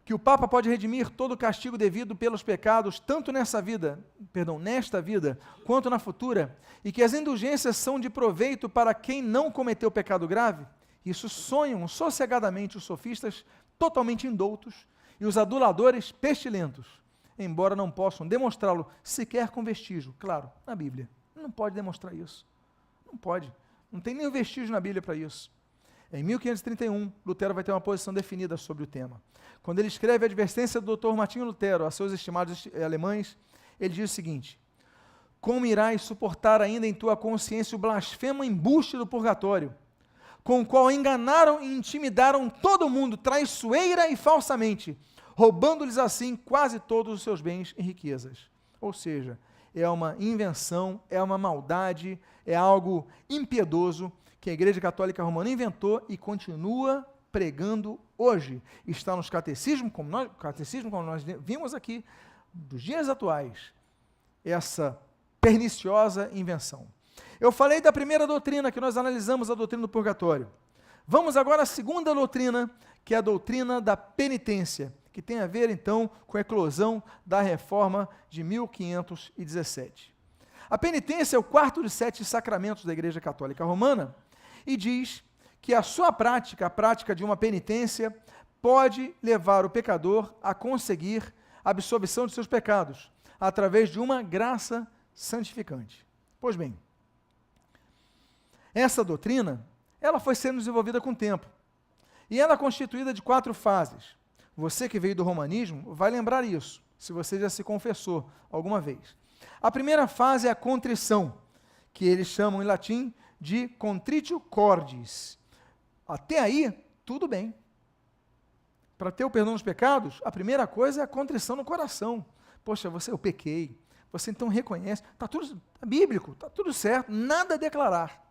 que o Papa pode redimir todo o castigo devido pelos pecados, tanto nesta vida, quanto na futura, e que as indulgências são de proveito para quem não cometeu pecado grave. Isso sonham sossegadamente os sofistas totalmente indoutos e os aduladores pestilentos, embora não possam demonstrá-lo sequer com vestígio. Claro, na Bíblia. Não pode demonstrar isso. Não pode. Não tem nenhum vestígio na Bíblia para isso. Em 1531, Lutero vai ter uma posição definida sobre o tema. Quando ele escreve a advertência do Dr. Martinho Lutero a seus estimados alemães, ele diz o seguinte: como irás suportar ainda em tua consciência o blasfemo embuste do purgatório, com o qual enganaram e intimidaram todo mundo, traiçoeira e falsamente, roubando-lhes assim quase todos os seus bens e riquezas. Ou seja, é uma invenção, é uma maldade, é algo impiedoso que a Igreja Católica Romana inventou e continua pregando hoje. Está nos catecismos, como nós vimos aqui, dos dias atuais, essa perniciosa invenção. Eu falei da primeira doutrina, que nós analisamos, a doutrina do purgatório. Vamos agora à segunda doutrina, que é a doutrina da penitência, que tem a ver, então, com a eclosão da reforma de 1517. A penitência é o quarto dos 7 sacramentos da Igreja Católica Romana e diz que a sua prática, a prática de uma penitência, pode levar o pecador a conseguir a absolvição de seus pecados, através de uma graça santificante. Pois bem, essa doutrina, ela foi sendo desenvolvida com o tempo, e ela é constituída de 4 fases. Você que veio do romanismo vai lembrar isso, se você já se confessou alguma vez. A primeira fase é a contrição, que eles chamam em latim de contritio cordis. Até aí, tudo bem. Para ter o perdão dos pecados, a primeira coisa é a contrição no coração. Poxa, eu pequei. Você então reconhece, está tudo bíblico, está tudo certo, nada a declarar.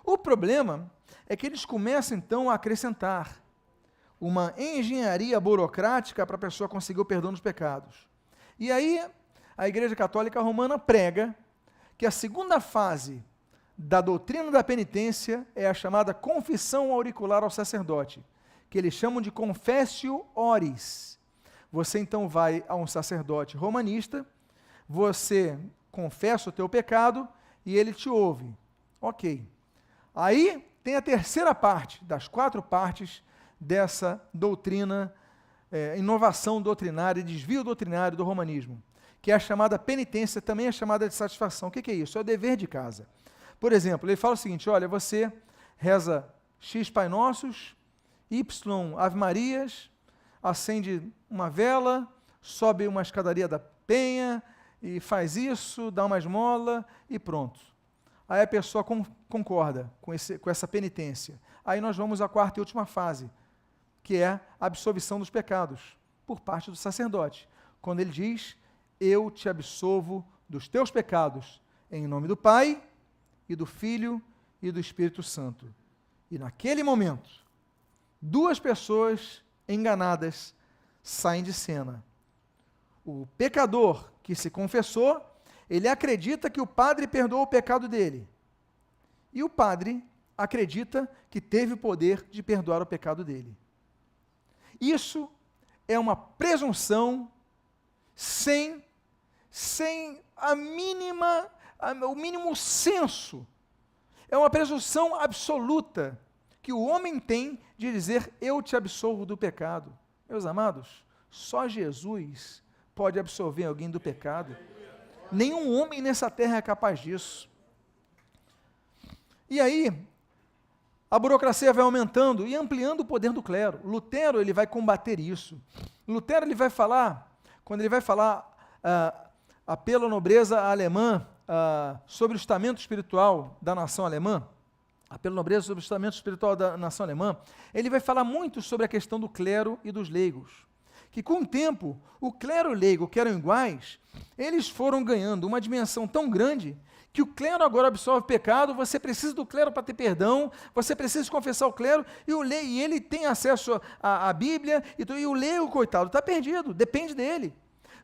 O problema é que eles começam então a acrescentar uma engenharia burocrática para a pessoa conseguir o perdão dos pecados. E aí, a Igreja Católica Romana prega que a segunda fase da doutrina da penitência é a chamada confissão auricular ao sacerdote, que eles chamam de confessio oris. Você então vai a um sacerdote romanista, você confessa o teu pecado e ele te ouve. Ok. Aí tem a terceira parte, das 4 partes dessa doutrina, inovação doutrinária, desvio doutrinário do romanismo, que é a chamada penitência, também é chamada de satisfação. O que é isso? É o dever de casa. Por exemplo, ele fala o seguinte: olha, você reza X Pai Nossos, Y Ave Marias, acende uma vela, sobe uma escadaria da penha, e faz isso, dá uma esmola e pronto. Aí a pessoa concorda com essa penitência. Aí nós vamos à 4ª e última fase, que é a absolvição dos pecados, por parte do sacerdote. Quando ele diz: eu te absolvo dos teus pecados, em nome do Pai, e do Filho, e do Espírito Santo. E naquele momento, 2 pessoas enganadas saem de cena. O pecador que se confessou, ele acredita que o padre perdoou o pecado dele. E o padre acredita que teve o poder de perdoar o pecado dele. Isso é uma presunção sem o mínimo senso. É uma presunção absoluta que o homem tem de dizer: eu te absolvo do pecado. Meus amados, só Jesus pode absolver alguém do pecado. Nenhum homem nessa terra é capaz disso. E aí, a burocracia vai aumentando e ampliando o poder do clero. Lutero, ele vai combater isso. Lutero, ele vai falar, quando ele vai falar apelo à nobreza alemã, sobre o estamento espiritual da nação alemã, apelo à nobreza sobre o estamento espiritual da nação alemã, ele vai falar muito sobre a questão do clero e dos leigos. Que com o tempo, o clero e o leigo, que eram iguais, eles foram ganhando uma dimensão tão grande que o clero agora absolve pecado, você precisa do clero para ter perdão, você precisa confessar o clero, e ele tem acesso à Bíblia, e o leigo, coitado, está perdido, depende dele.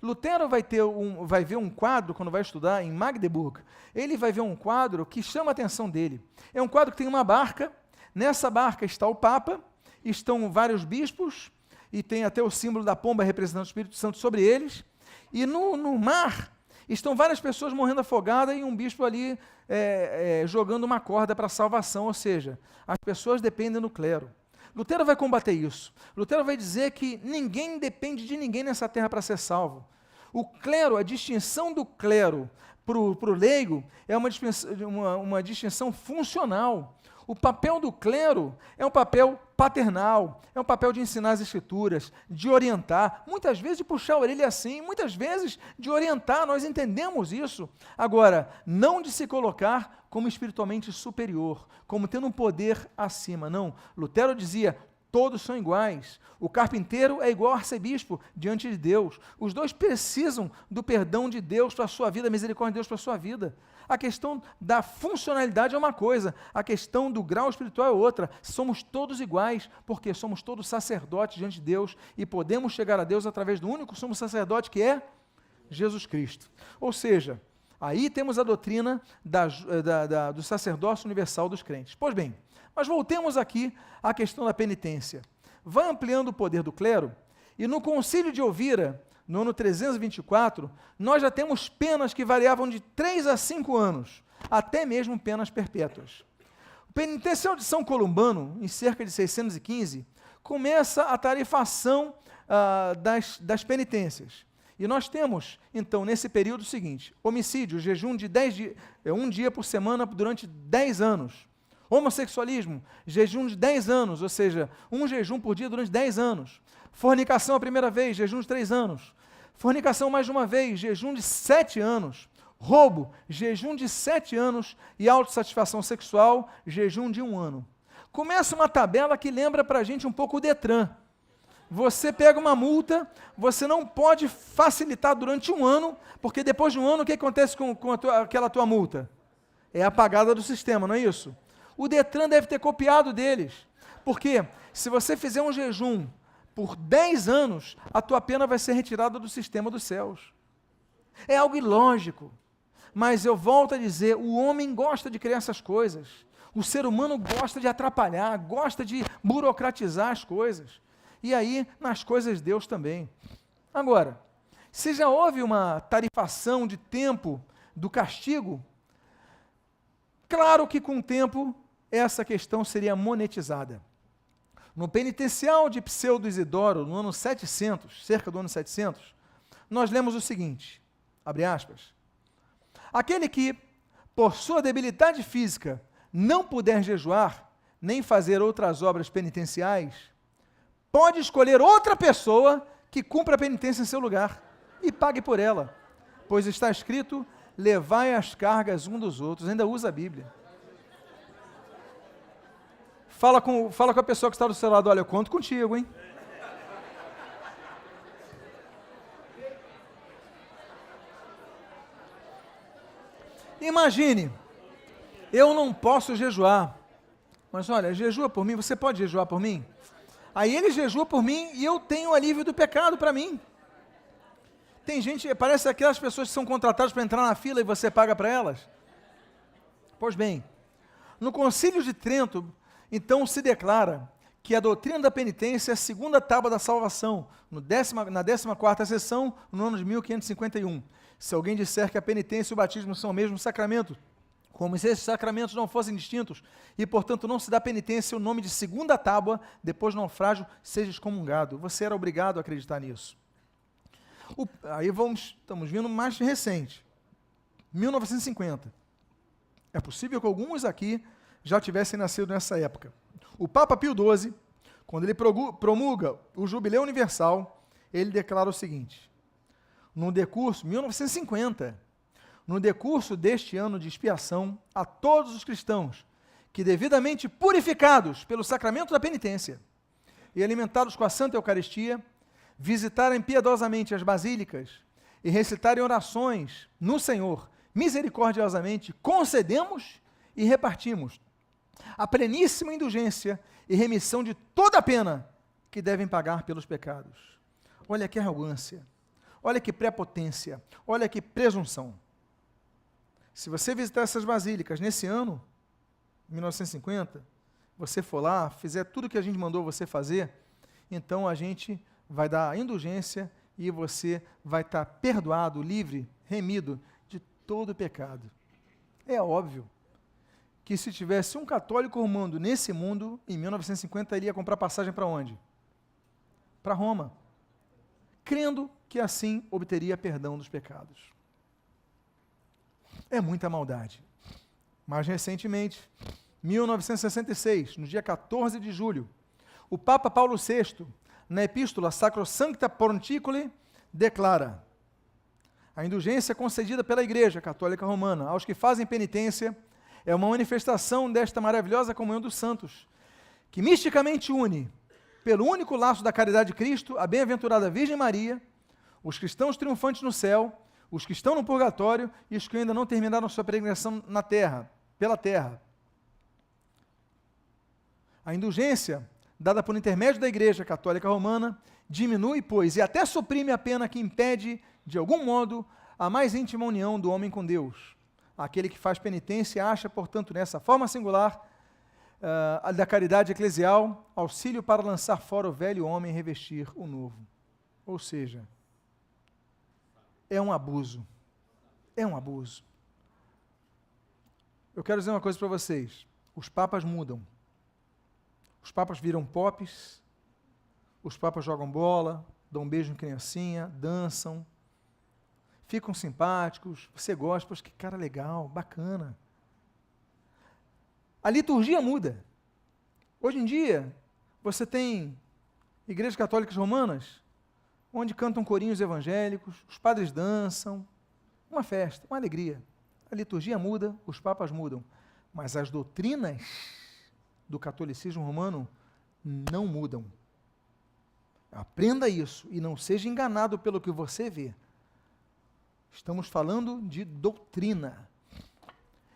Lutero vai ver um quadro, quando vai estudar em Magdeburg, ele vai ver um quadro que chama a atenção dele. É um quadro que tem uma barca, nessa barca está o Papa, estão vários bispos, e tem até o símbolo da pomba representando o Espírito Santo sobre eles, e no mar estão várias pessoas morrendo afogadas e um bispo ali jogando uma corda para a salvação, ou seja, as pessoas dependem do clero. Lutero vai combater isso. Lutero vai dizer que ninguém depende de ninguém nessa terra para ser salvo. O clero, a distinção do clero para o leigo, é uma distinção funcional. O papel do clero é um papel paternal, é um papel de ensinar as escrituras, de orientar, muitas vezes de puxar a orelha assim, muitas vezes de orientar, nós entendemos isso. Agora, não de se colocar como espiritualmente superior, como tendo um poder acima, não. Lutero dizia, todos são iguais. O carpinteiro é igual ao arcebispo diante de Deus. Os dois precisam do perdão de Deus para a sua vida, a misericórdia de Deus para a sua vida. A questão da funcionalidade é uma coisa, a questão do grau espiritual é outra. Somos todos iguais, porque somos todos sacerdotes diante de Deus e podemos chegar a Deus através do único sumo sacerdote que é Jesus Cristo. Ou seja, aí temos a doutrina do sacerdócio universal dos crentes. Pois bem, mas voltemos aqui à questão da penitência. Vai ampliando o poder do clero, e no Concílio de Elvira, no ano 324, nós já temos penas que variavam de 3 a 5 anos, até mesmo penas perpétuas. O penitencial de São Columbano, em cerca de 615, começa a tarifação das penitências. E nós temos, então, nesse período o seguinte, homicídio, jejum de 1 dia por semana durante 10 anos. Homossexualismo, jejum de 10 anos, ou seja, um jejum por dia durante 10 anos. Fornicação a primeira vez, jejum de 3 anos. Fornicação mais de uma vez, jejum de 7 anos. Roubo, jejum de 7 anos. E autossatisfação sexual, jejum de 1 ano. Começa uma tabela que lembra para a gente um pouco o Detran. Você pega uma multa, você não pode facilitar durante 1 ano, porque depois de 1 ano o que acontece com aquela tua multa? É apagada do sistema, não é isso? O Detran deve ter copiado deles, porque se você fizer um jejum por 10 anos, a tua pena vai ser retirada do sistema dos céus. É algo ilógico, mas eu volto a dizer, o homem gosta de criar essas coisas, o ser humano gosta de atrapalhar, gosta de burocratizar as coisas, e aí nas coisas de Deus também. Agora, se já houve uma tarifação de tempo do castigo, claro que com o tempo essa questão seria monetizada. No penitencial de Pseudo Isidoro, no ano 700, cerca do ano 700, nós lemos o seguinte, abre aspas, aquele que, por sua debilidade física, não puder jejuar, nem fazer outras obras penitenciais, pode escolher outra pessoa que cumpra a penitência em seu lugar e pague por ela, pois está escrito, levai as cargas um dos outros, ainda usa a Bíblia. Fala com a pessoa que está do seu lado, olha, eu conto contigo, hein? Imagine, eu não posso jejuar, mas olha, jejua por mim, você pode jejuar por mim? Aí ele jejua por mim e eu tenho o alívio do pecado para mim. Tem gente, parece aquelas pessoas que são contratadas para entrar na fila e você paga para elas. Pois bem, no Concílio de Trento, então se declara que a doutrina da penitência é a segunda tábua da salvação, na 14ª sessão, no ano de 1551. Se alguém disser que a penitência e o batismo são o mesmo sacramento, como se esses sacramentos não fossem distintos, e portanto não se dá penitência, o nome de segunda tábua, depois do naufrágio, seja excomungado. Você era obrigado a acreditar nisso. Aí estamos vindo mais recente, 1950. É possível que alguns aqui já tivessem nascido nessa época. O Papa Pio XII, quando ele promulga o Jubileu Universal, ele declara o seguinte, no decurso, 1950, no decurso deste ano de expiação, a todos os cristãos que devidamente purificados pelo sacramento da penitência e alimentados com a Santa Eucaristia, visitarem piedosamente as basílicas e recitarem orações no Senhor, misericordiosamente concedemos e repartimos a pleníssima indulgência e remissão de toda a pena que devem pagar pelos pecados. Olha que arrogância, olha que prepotência, olha que presunção. Se você visitar essas basílicas nesse ano, 1950, você for lá, fizer tudo que a gente mandou você fazer, então a gente vai dar a indulgência e você vai estar perdoado, livre, remido de todo o pecado. É óbvio que se tivesse um católico romano nesse mundo, em 1950 ele ia comprar passagem para onde? Para Roma, crendo que assim obteria perdão dos pecados. É muita maldade. Mais recentemente, 1966, no dia 14 de julho, o Papa Paulo VI, na epístola Sacrosancta Ponticuli, declara: a indulgência concedida pela Igreja Católica Romana aos que fazem penitência é uma manifestação desta maravilhosa comunhão dos santos, que misticamente une, pelo único laço da caridade de Cristo, a bem-aventurada Virgem Maria, os cristãos triunfantes no céu, os que estão no purgatório e os que ainda não terminaram sua peregrinação na terra, pela terra. A indulgência, dada por intermédio da Igreja Católica Romana, diminui, pois, e até suprime a pena que impede, de algum modo, a mais íntima união do homem com Deus. Aquele que faz penitência acha, portanto, nessa forma singular da caridade eclesial, auxílio para lançar fora o velho homem e revestir o novo. Ou seja, é um abuso. É um abuso. Eu quero dizer uma coisa para vocês. Os papas mudam. Os papas viram pops, os papas jogam bola, dão um beijo em criancinha, dançam, ficam simpáticos, você gosta, poxa, que cara legal, bacana. A liturgia muda. Hoje em dia, você tem igrejas católicas romanas, onde cantam corinhos evangélicos, os padres dançam, uma festa, uma alegria. A liturgia muda, os papas mudam, mas as doutrinas do catolicismo romano não mudam. Aprenda isso e não seja enganado pelo que você vê. Estamos falando de doutrina.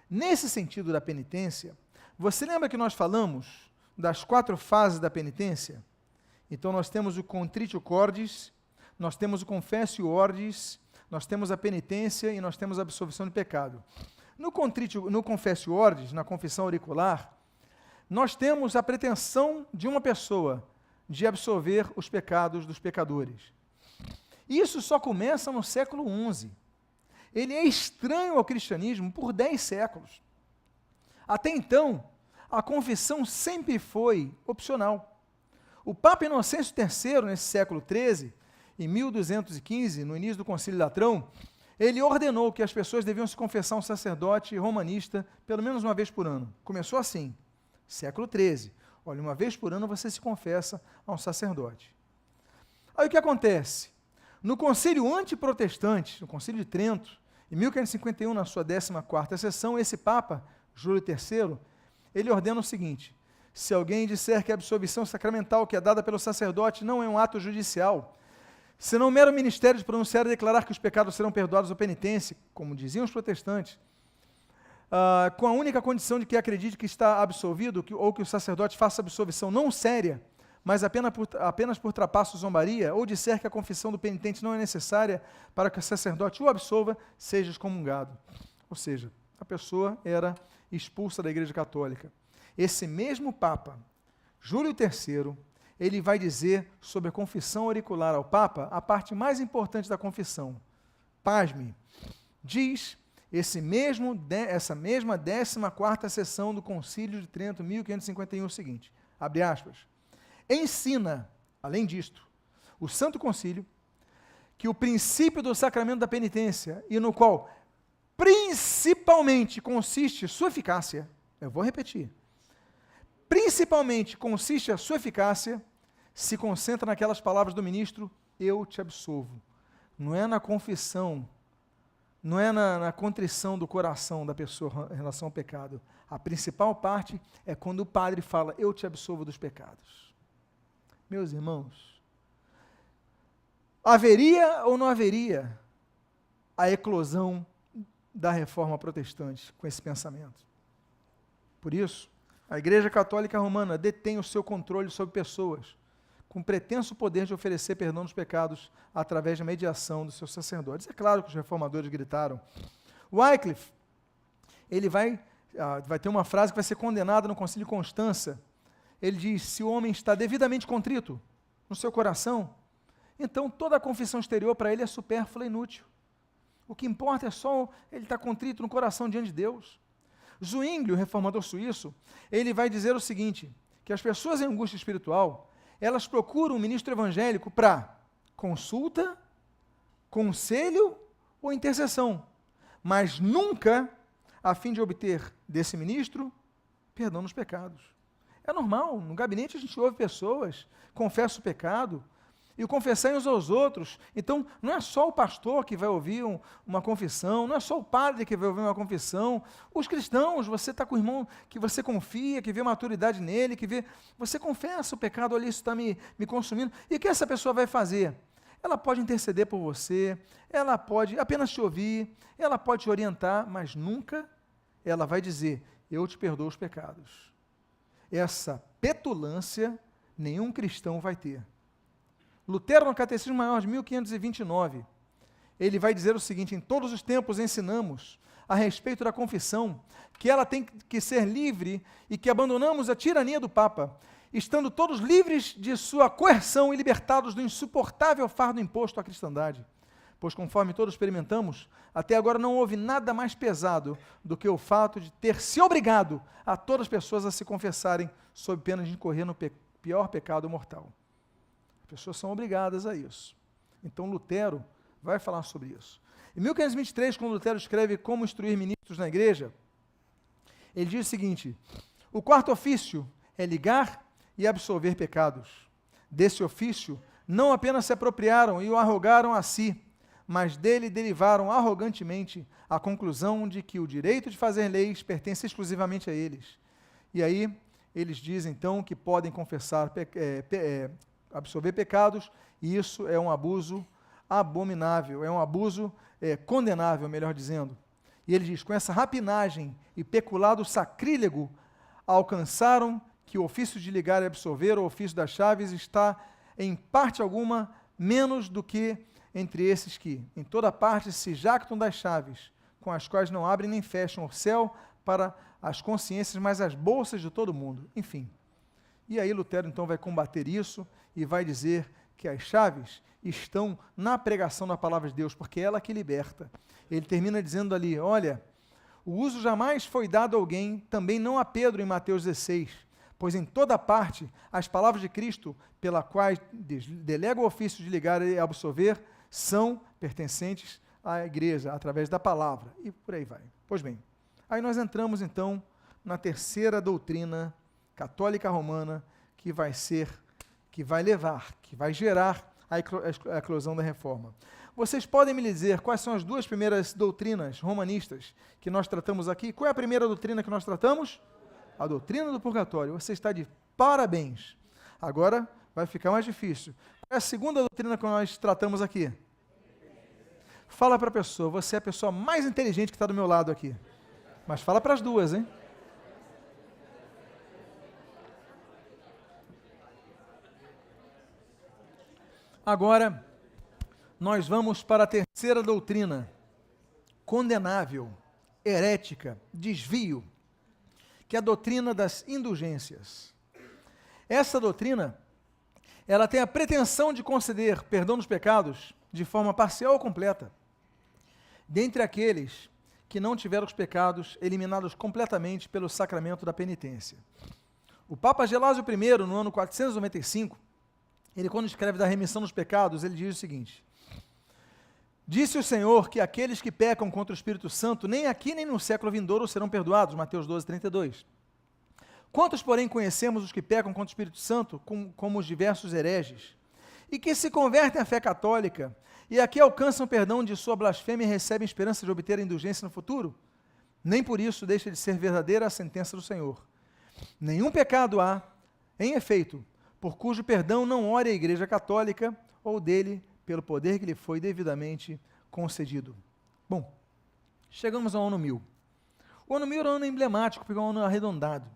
Nesse sentido da penitência, você lembra que nós falamos das 4 fases da penitência? Então nós temos o contritio cordis, nós temos o confessio ordis, nós temos a penitência e nós temos a absolvição de pecado. No confessio ordis, na confissão auricular, nós temos a pretensão de uma pessoa de absolver os pecados dos pecadores. Isso só começa no século XI. Ele é estranho ao cristianismo por 10 séculos. Até então, a confissão sempre foi opcional. O Papa Inocêncio III, nesse século XIII, em 1215, no início do Concílio Latrão, ele ordenou que as pessoas deviam se confessar a um sacerdote romanista pelo menos uma vez por ano. Começou assim, século XIII. Olha, uma vez por ano você se confessa a um sacerdote. Aí o que acontece? No concílio antiprotestante, no concílio de Trento, em 1551, na sua 14ª sessão, esse Papa, Júlio III, ele ordena o seguinte: se alguém disser que a absolvição sacramental que é dada pelo sacerdote não é um ato judicial, senão um mero ministério de pronunciar e declarar que os pecados serão perdoados ou penitência, como diziam os protestantes, com a única condição de que acredite que está absolvido, ou que o sacerdote faça absolvição não séria, mas apenas por trapaço ou zombaria, ou disser que a confissão do penitente não é necessária para que o sacerdote o absolva, seja excomungado. Ou seja, a pessoa era expulsa da Igreja Católica. Esse mesmo Papa, Júlio III, ele vai dizer sobre a confissão auricular ao Papa a parte mais importante da confissão. Pasme, diz essa mesma 14ª sessão do Concílio de Trento, 1551, o seguinte, abre aspas, ensina, além disto, o Santo Concílio, que o princípio do sacramento da penitência, e no qual principalmente consiste sua eficácia, eu vou repetir, principalmente consiste a sua eficácia, se concentra naquelas palavras do ministro, eu te absolvo. Não é na confissão, não é na contrição do coração da pessoa em relação ao pecado. A principal parte é quando o padre fala, eu te absolvo dos pecados. Meus irmãos, haveria ou não haveria a eclosão da reforma protestante com esse pensamento? Por isso, a Igreja Católica Romana detém o seu controle sobre pessoas, com pretenso poder de oferecer perdão dos pecados através da mediação dos seus sacerdotes. É claro que os reformadores gritaram. Wycliffe, ele vai ter uma frase que vai ser condenada no Concílio de Constança. Ele diz, se o homem está devidamente contrito no seu coração, então toda a confissão exterior para ele é supérflua e inútil. O que importa é só ele estar contrito no coração diante de Deus. Zwingli, o reformador suíço, ele vai dizer o seguinte, que as pessoas em angústia espiritual, elas procuram um ministro evangélico para consulta, conselho ou intercessão, mas nunca a fim de obter desse ministro perdão nos pecados. É normal, no gabinete a gente ouve pessoas, confessa o pecado, e o confessar uns aos outros. Então, não é só o pastor que vai ouvir uma confissão, não é só o padre que vai ouvir uma confissão. Os cristãos, você está com o irmão que você confia, que vê maturidade nele, você confessa o pecado ali, isso está me consumindo. E o que essa pessoa vai fazer? Ela pode interceder por você, ela pode apenas te ouvir, ela pode te orientar, mas nunca ela vai dizer, eu te perdoo os pecados. Essa petulância nenhum cristão vai ter. Lutero, no Catecismo Maior de 1529, ele vai dizer o seguinte: em todos os tempos ensinamos a respeito da confissão, que ela tem que ser livre e que abandonamos a tirania do Papa, estando todos livres de sua coerção e libertados do insuportável fardo imposto à cristandade. Pois, conforme todos experimentamos, até agora não houve nada mais pesado do que o fato de ter se obrigado a todas as pessoas a se confessarem sob pena de incorrer no pior pecado mortal. As pessoas são obrigadas a isso. Então, Lutero vai falar sobre isso. Em 1523, quando Lutero escreve Como Instruir Ministros na Igreja, ele diz o seguinte: o quarto ofício é ligar e absolver pecados. Desse ofício, não apenas se apropriaram e o arrogaram a si, mas dele derivaram arrogantemente a conclusão de que o direito de fazer leis pertence exclusivamente a eles. E aí, eles dizem, então, que podem confessar, absolver pecados, e isso é um abuso abominável, é um abuso condenável, melhor dizendo. E ele diz, com essa rapinagem e peculado sacrílego, alcançaram que o ofício de ligar e absolver, o ofício das chaves, está, em parte alguma, menos do que entre esses que, em toda parte, se jactam das chaves, com as quais não abrem nem fecham o céu para as consciências, mas as bolsas de todo mundo. Enfim. E aí Lutero, então, vai combater isso e vai dizer que as chaves estão na pregação da palavra de Deus, porque é ela que liberta. Ele termina dizendo ali, olha, o uso jamais foi dado a alguém, também não a Pedro em Mateus 16, pois em toda parte as palavras de Cristo, pela qual delega o ofício de ligar e absolver, são pertencentes à igreja, através da palavra, e por aí vai. Pois bem, aí nós entramos então na terceira doutrina católica romana, que vai gerar a eclosão da reforma. Vocês podem me dizer quais são as duas primeiras doutrinas romanistas que nós tratamos aqui? Qual é a primeira doutrina que nós tratamos? A doutrina do purgatório. Você está de parabéns. Agora vai ficar mais difícil. Qual é a segunda doutrina que nós tratamos aqui? Fala para a pessoa, você é a pessoa mais inteligente que está do meu lado aqui. Mas fala para as duas, hein? Agora, nós vamos para a terceira doutrina, condenável, herética, desvio, que é a doutrina das indulgências. Essa doutrina, ela tem a pretensão de conceder perdão dos pecados de forma parcial ou completa, dentre aqueles que não tiveram os pecados eliminados completamente pelo sacramento da penitência. O Papa Gelásio I, no ano 495, ele, quando escreve da remissão dos pecados, ele diz o seguinte: disse o Senhor que aqueles que pecam contra o Espírito Santo, nem aqui nem no século vindouro serão perdoados, Mateus 12, 32. Quantos, porém, conhecemos os que pecam contra o Espírito Santo, como os diversos hereges, e que se convertem à fé católica, e aqui alcançam perdão de sua blasfêmia e recebem esperança de obter a indulgência no futuro? Nem por isso deixa de ser verdadeira a sentença do Senhor. Nenhum pecado há, em efeito, por cujo perdão não ore a Igreja Católica, ou dele, pelo poder que lhe foi devidamente concedido. Bom, chegamos ao ano 1000. O ano 1000 era um ano emblemático, porque é um ano arredondado.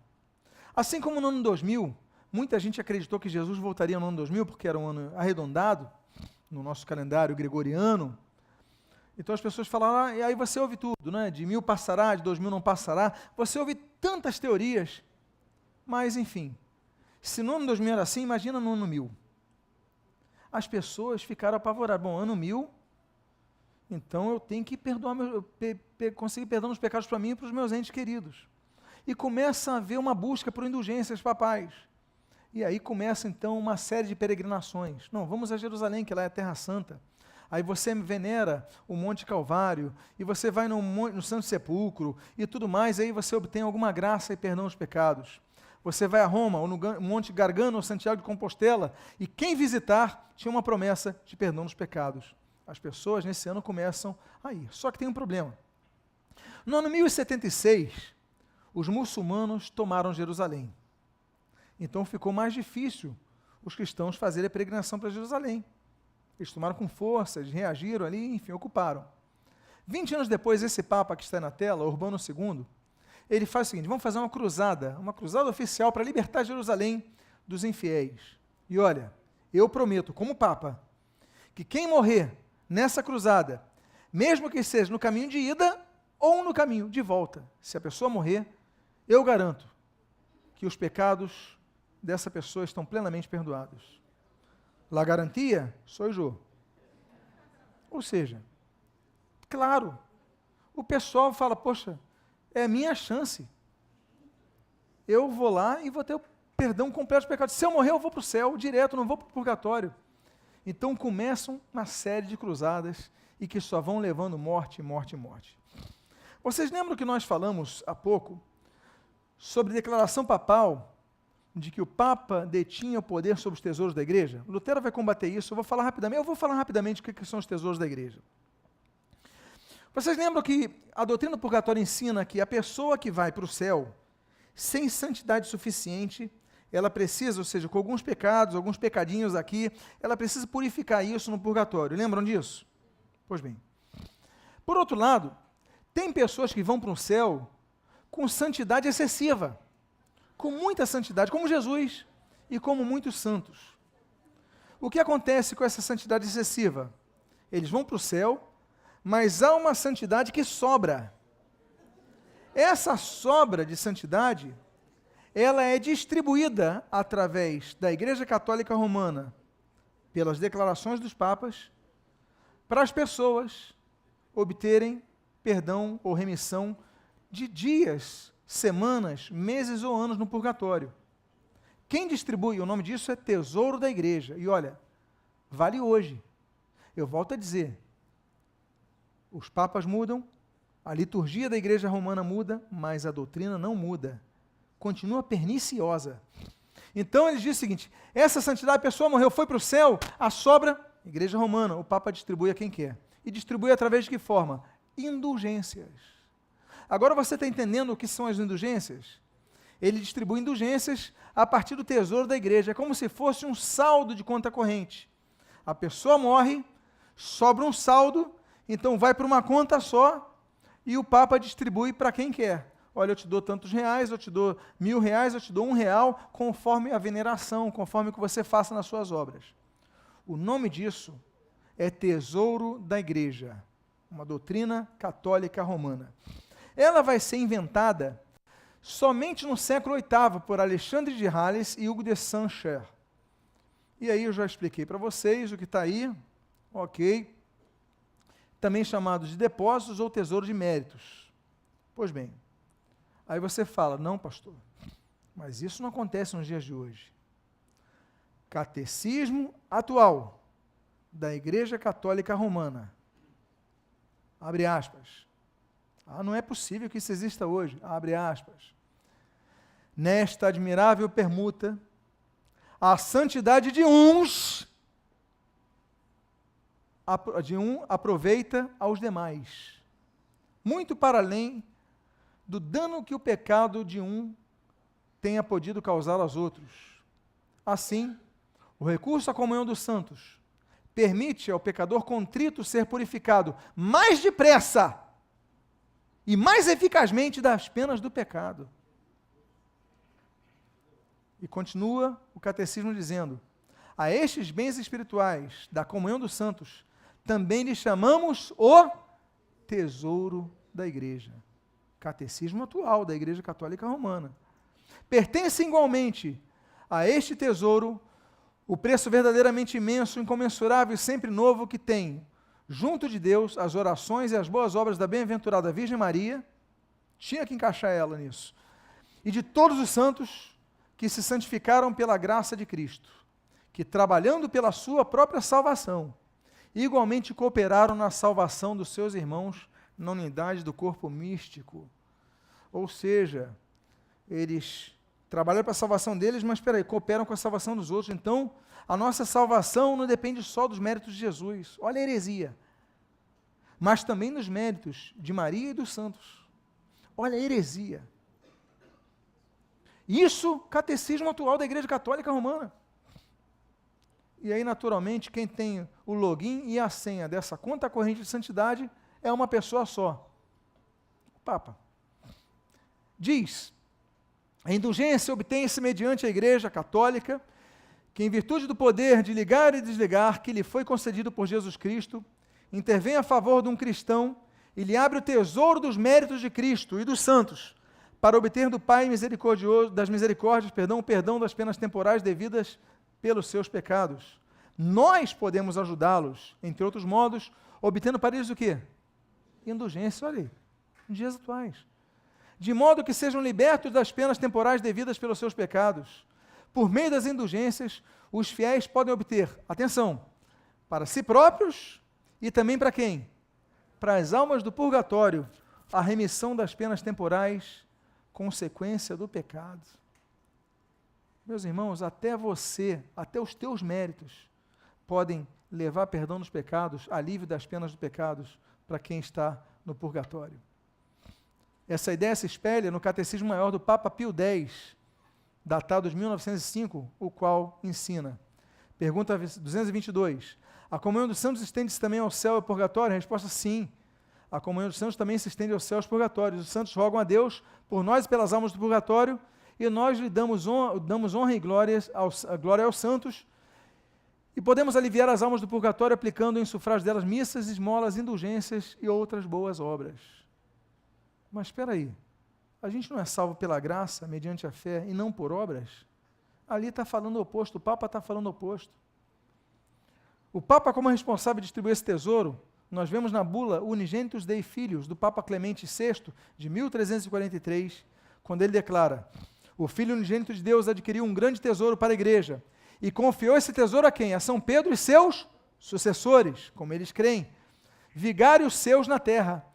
Assim como no ano 2000, muita gente acreditou que Jesus voltaria no ano 2000, porque era um ano arredondado, no nosso calendário gregoriano. Então as pessoas falaram, e aí você ouve tudo, né? De 1000 passará, de 2000 não passará. Você ouve tantas teorias, mas enfim, se no ano 2000 era assim, imagina no ano 1000. As pessoas ficaram apavoradas. Bom, ano 1000, então eu tenho que perdoar, conseguir perdão dos pecados para mim e para os meus entes queridos. E começa a haver uma busca por indulgências papais. E aí começa então uma série de peregrinações. Não, vamos a Jerusalém, que lá é a Terra Santa. aí você venera o Monte Calvário, e você vai no Santo Sepulcro, e tudo mais, aí você obtém alguma graça e perdão dos pecados. Você vai a Roma, ou no Monte Gargano, ou Santiago de Compostela, e quem visitar tinha uma promessa de perdão dos pecados. As pessoas nesse ano começam a ir. Só que tem um problema. No ano 1076, os muçulmanos tomaram Jerusalém. Então ficou mais difícil os cristãos fazerem a peregrinação para Jerusalém. Eles tomaram com força, eles reagiram ali, enfim, ocuparam. 20 anos depois, esse Papa que está na tela, Urbano II, ele faz o seguinte: vamos fazer uma cruzada oficial para libertar Jerusalém dos infiéis. E olha, eu prometo, como Papa, que quem morrer nessa cruzada, mesmo que seja no caminho de ida ou no caminho de volta, se a pessoa morrer, eu garanto que os pecados dessa pessoa estão plenamente perdoados. La garantia, sou eu. Ou seja, claro, o pessoal fala, poxa, é a minha chance. Eu vou lá e vou ter o perdão completo dos pecados. Se eu morrer, eu vou para o céu direto, não vou para o purgatório. Então começam uma série de cruzadas e que só vão levando morte, morte, morte. Vocês lembram que nós falamos há pouco sobre a declaração papal de que o Papa detinha o poder sobre os tesouros da igreja? Lutero vai combater isso, eu vou falar rapidamente o que são os tesouros da igreja. Vocês lembram que a doutrina do purgatório ensina que a pessoa que vai para o céu sem santidade suficiente, ela precisa, ou seja, com alguns pecados, alguns pecadinhos aqui, ela precisa purificar isso no purgatório. Lembram disso? Pois bem. Por outro lado, tem pessoas que vão para o céu com santidade excessiva, com muita santidade, como Jesus e como muitos santos. O que acontece com essa santidade excessiva? Eles vão para o céu, mas há uma santidade que sobra. Essa sobra de santidade, ela é distribuída através da Igreja Católica Romana, pelas declarações dos papas, para as pessoas obterem perdão ou remissão de dias, semanas, meses ou anos no purgatório. Quem distribui, o nome disso é tesouro da igreja. E olha, vale hoje. Eu volto a dizer, os papas mudam, a liturgia da igreja romana muda, mas a doutrina não muda. Continua perniciosa. Então ele diz o seguinte: essa santidade, a pessoa morreu, foi para o céu, a sobra, igreja romana, o Papa distribui a quem quer. E distribui através de que forma? Indulgências. Agora você está entendendo o que são as indulgências? Ele distribui indulgências a partir do tesouro da igreja. É como se fosse um saldo de conta corrente. A pessoa morre, sobra um saldo, então vai para uma conta só, e o Papa distribui para quem quer. Olha, eu te dou tantos reais, eu te dou R$1.000, eu te dou R$1, conforme a veneração, conforme o que você faça nas suas obras. O nome disso é tesouro da igreja, uma doutrina católica romana. Ela vai ser inventada somente no século VIII por Alexandre de Hales e Hugo de Saint-Cher. E aí eu já expliquei para vocês o que está aí, ok? Também chamado de depósitos ou tesouro de méritos. Pois bem, aí você fala, não, pastor, mas isso não acontece nos dias de hoje. Catecismo atual da Igreja Católica Romana. Abre aspas. Não é possível que isso exista hoje. Abre aspas. Nesta admirável permuta, a santidade de um aproveita aos demais, muito para além do dano que o pecado de um tenha podido causar aos outros. Assim, o recurso à comunhão dos santos permite ao pecador contrito ser purificado mais depressa e mais eficazmente das penas do pecado. E continua o catecismo dizendo: a estes bens espirituais da comunhão dos santos também lhe chamamos o tesouro da igreja. Catecismo atual da Igreja Católica Romana. Pertence igualmente a este tesouro o preço verdadeiramente imenso, incomensurável e sempre novo que tem, junto de Deus, as orações e as boas obras da bem-aventurada Virgem Maria, tinha que encaixar ela nisso, e de todos os santos que se santificaram pela graça de Cristo, que trabalhando pela sua própria salvação, igualmente cooperaram na salvação dos seus irmãos na unidade do corpo místico. Ou seja, eles trabalharam para a salvação deles, mas espera aí, cooperam com a salvação dos outros. Então, a nossa salvação não depende só dos méritos de Jesus. Olha a heresia. Mas também dos méritos de Maria e dos santos. Olha a heresia. Isso, catecismo atual da Igreja Católica Romana. E aí, naturalmente, quem tem o login e a senha dessa conta corrente de santidade é uma pessoa só. O Papa. Diz, a indulgência obtém-se mediante a Igreja Católica, que em virtude do poder de ligar e desligar que lhe foi concedido por Jesus Cristo, intervém a favor de um cristão e lhe abre o tesouro dos méritos de Cristo e dos santos, para obter do Pai misericordioso, das misericórdias, o perdão das penas temporais devidas pelos seus pecados. Nós podemos ajudá-los, entre outros modos, obtendo para eles o quê? Indulgência, olha aí, em dias atuais. De modo que sejam libertos das penas temporais devidas pelos seus pecados. Por meio das indulgências, os fiéis podem obter, atenção, para si próprios e também para quem? Para as almas do purgatório, a remissão das penas temporais, consequência do pecado. Meus irmãos, até você, até os teus méritos, podem levar perdão dos pecados, alívio das penas dos pecados, para quem está no purgatório. Essa ideia se espelha no Catecismo Maior do Papa Pio X, datado de 1905, o qual ensina. Pergunta 222. A comunhão dos santos estende-se também ao céu e ao purgatório? A resposta, sim. A comunhão dos santos também se estende ao céu e aos purgatórios. Os santos rogam a Deus por nós e pelas almas do purgatório, e nós lhe damos honra e glória aos santos, e podemos aliviar as almas do purgatório aplicando em sufrágio delas missas, esmolas, indulgências e outras boas obras. Mas espera aí, a gente não é salvo pela graça, mediante a fé, e não por obras? Ali está falando o oposto, o Papa está falando o oposto. O Papa, como responsável de distribuir esse tesouro, nós vemos na bula Unigenitus Dei Filius, do Papa Clemente VI, de 1343, quando ele declara: o Filho unigênito de Deus adquiriu um grande tesouro para a Igreja, e confiou esse tesouro a quem? A São Pedro e seus sucessores, como eles creem, vigários seus na terra,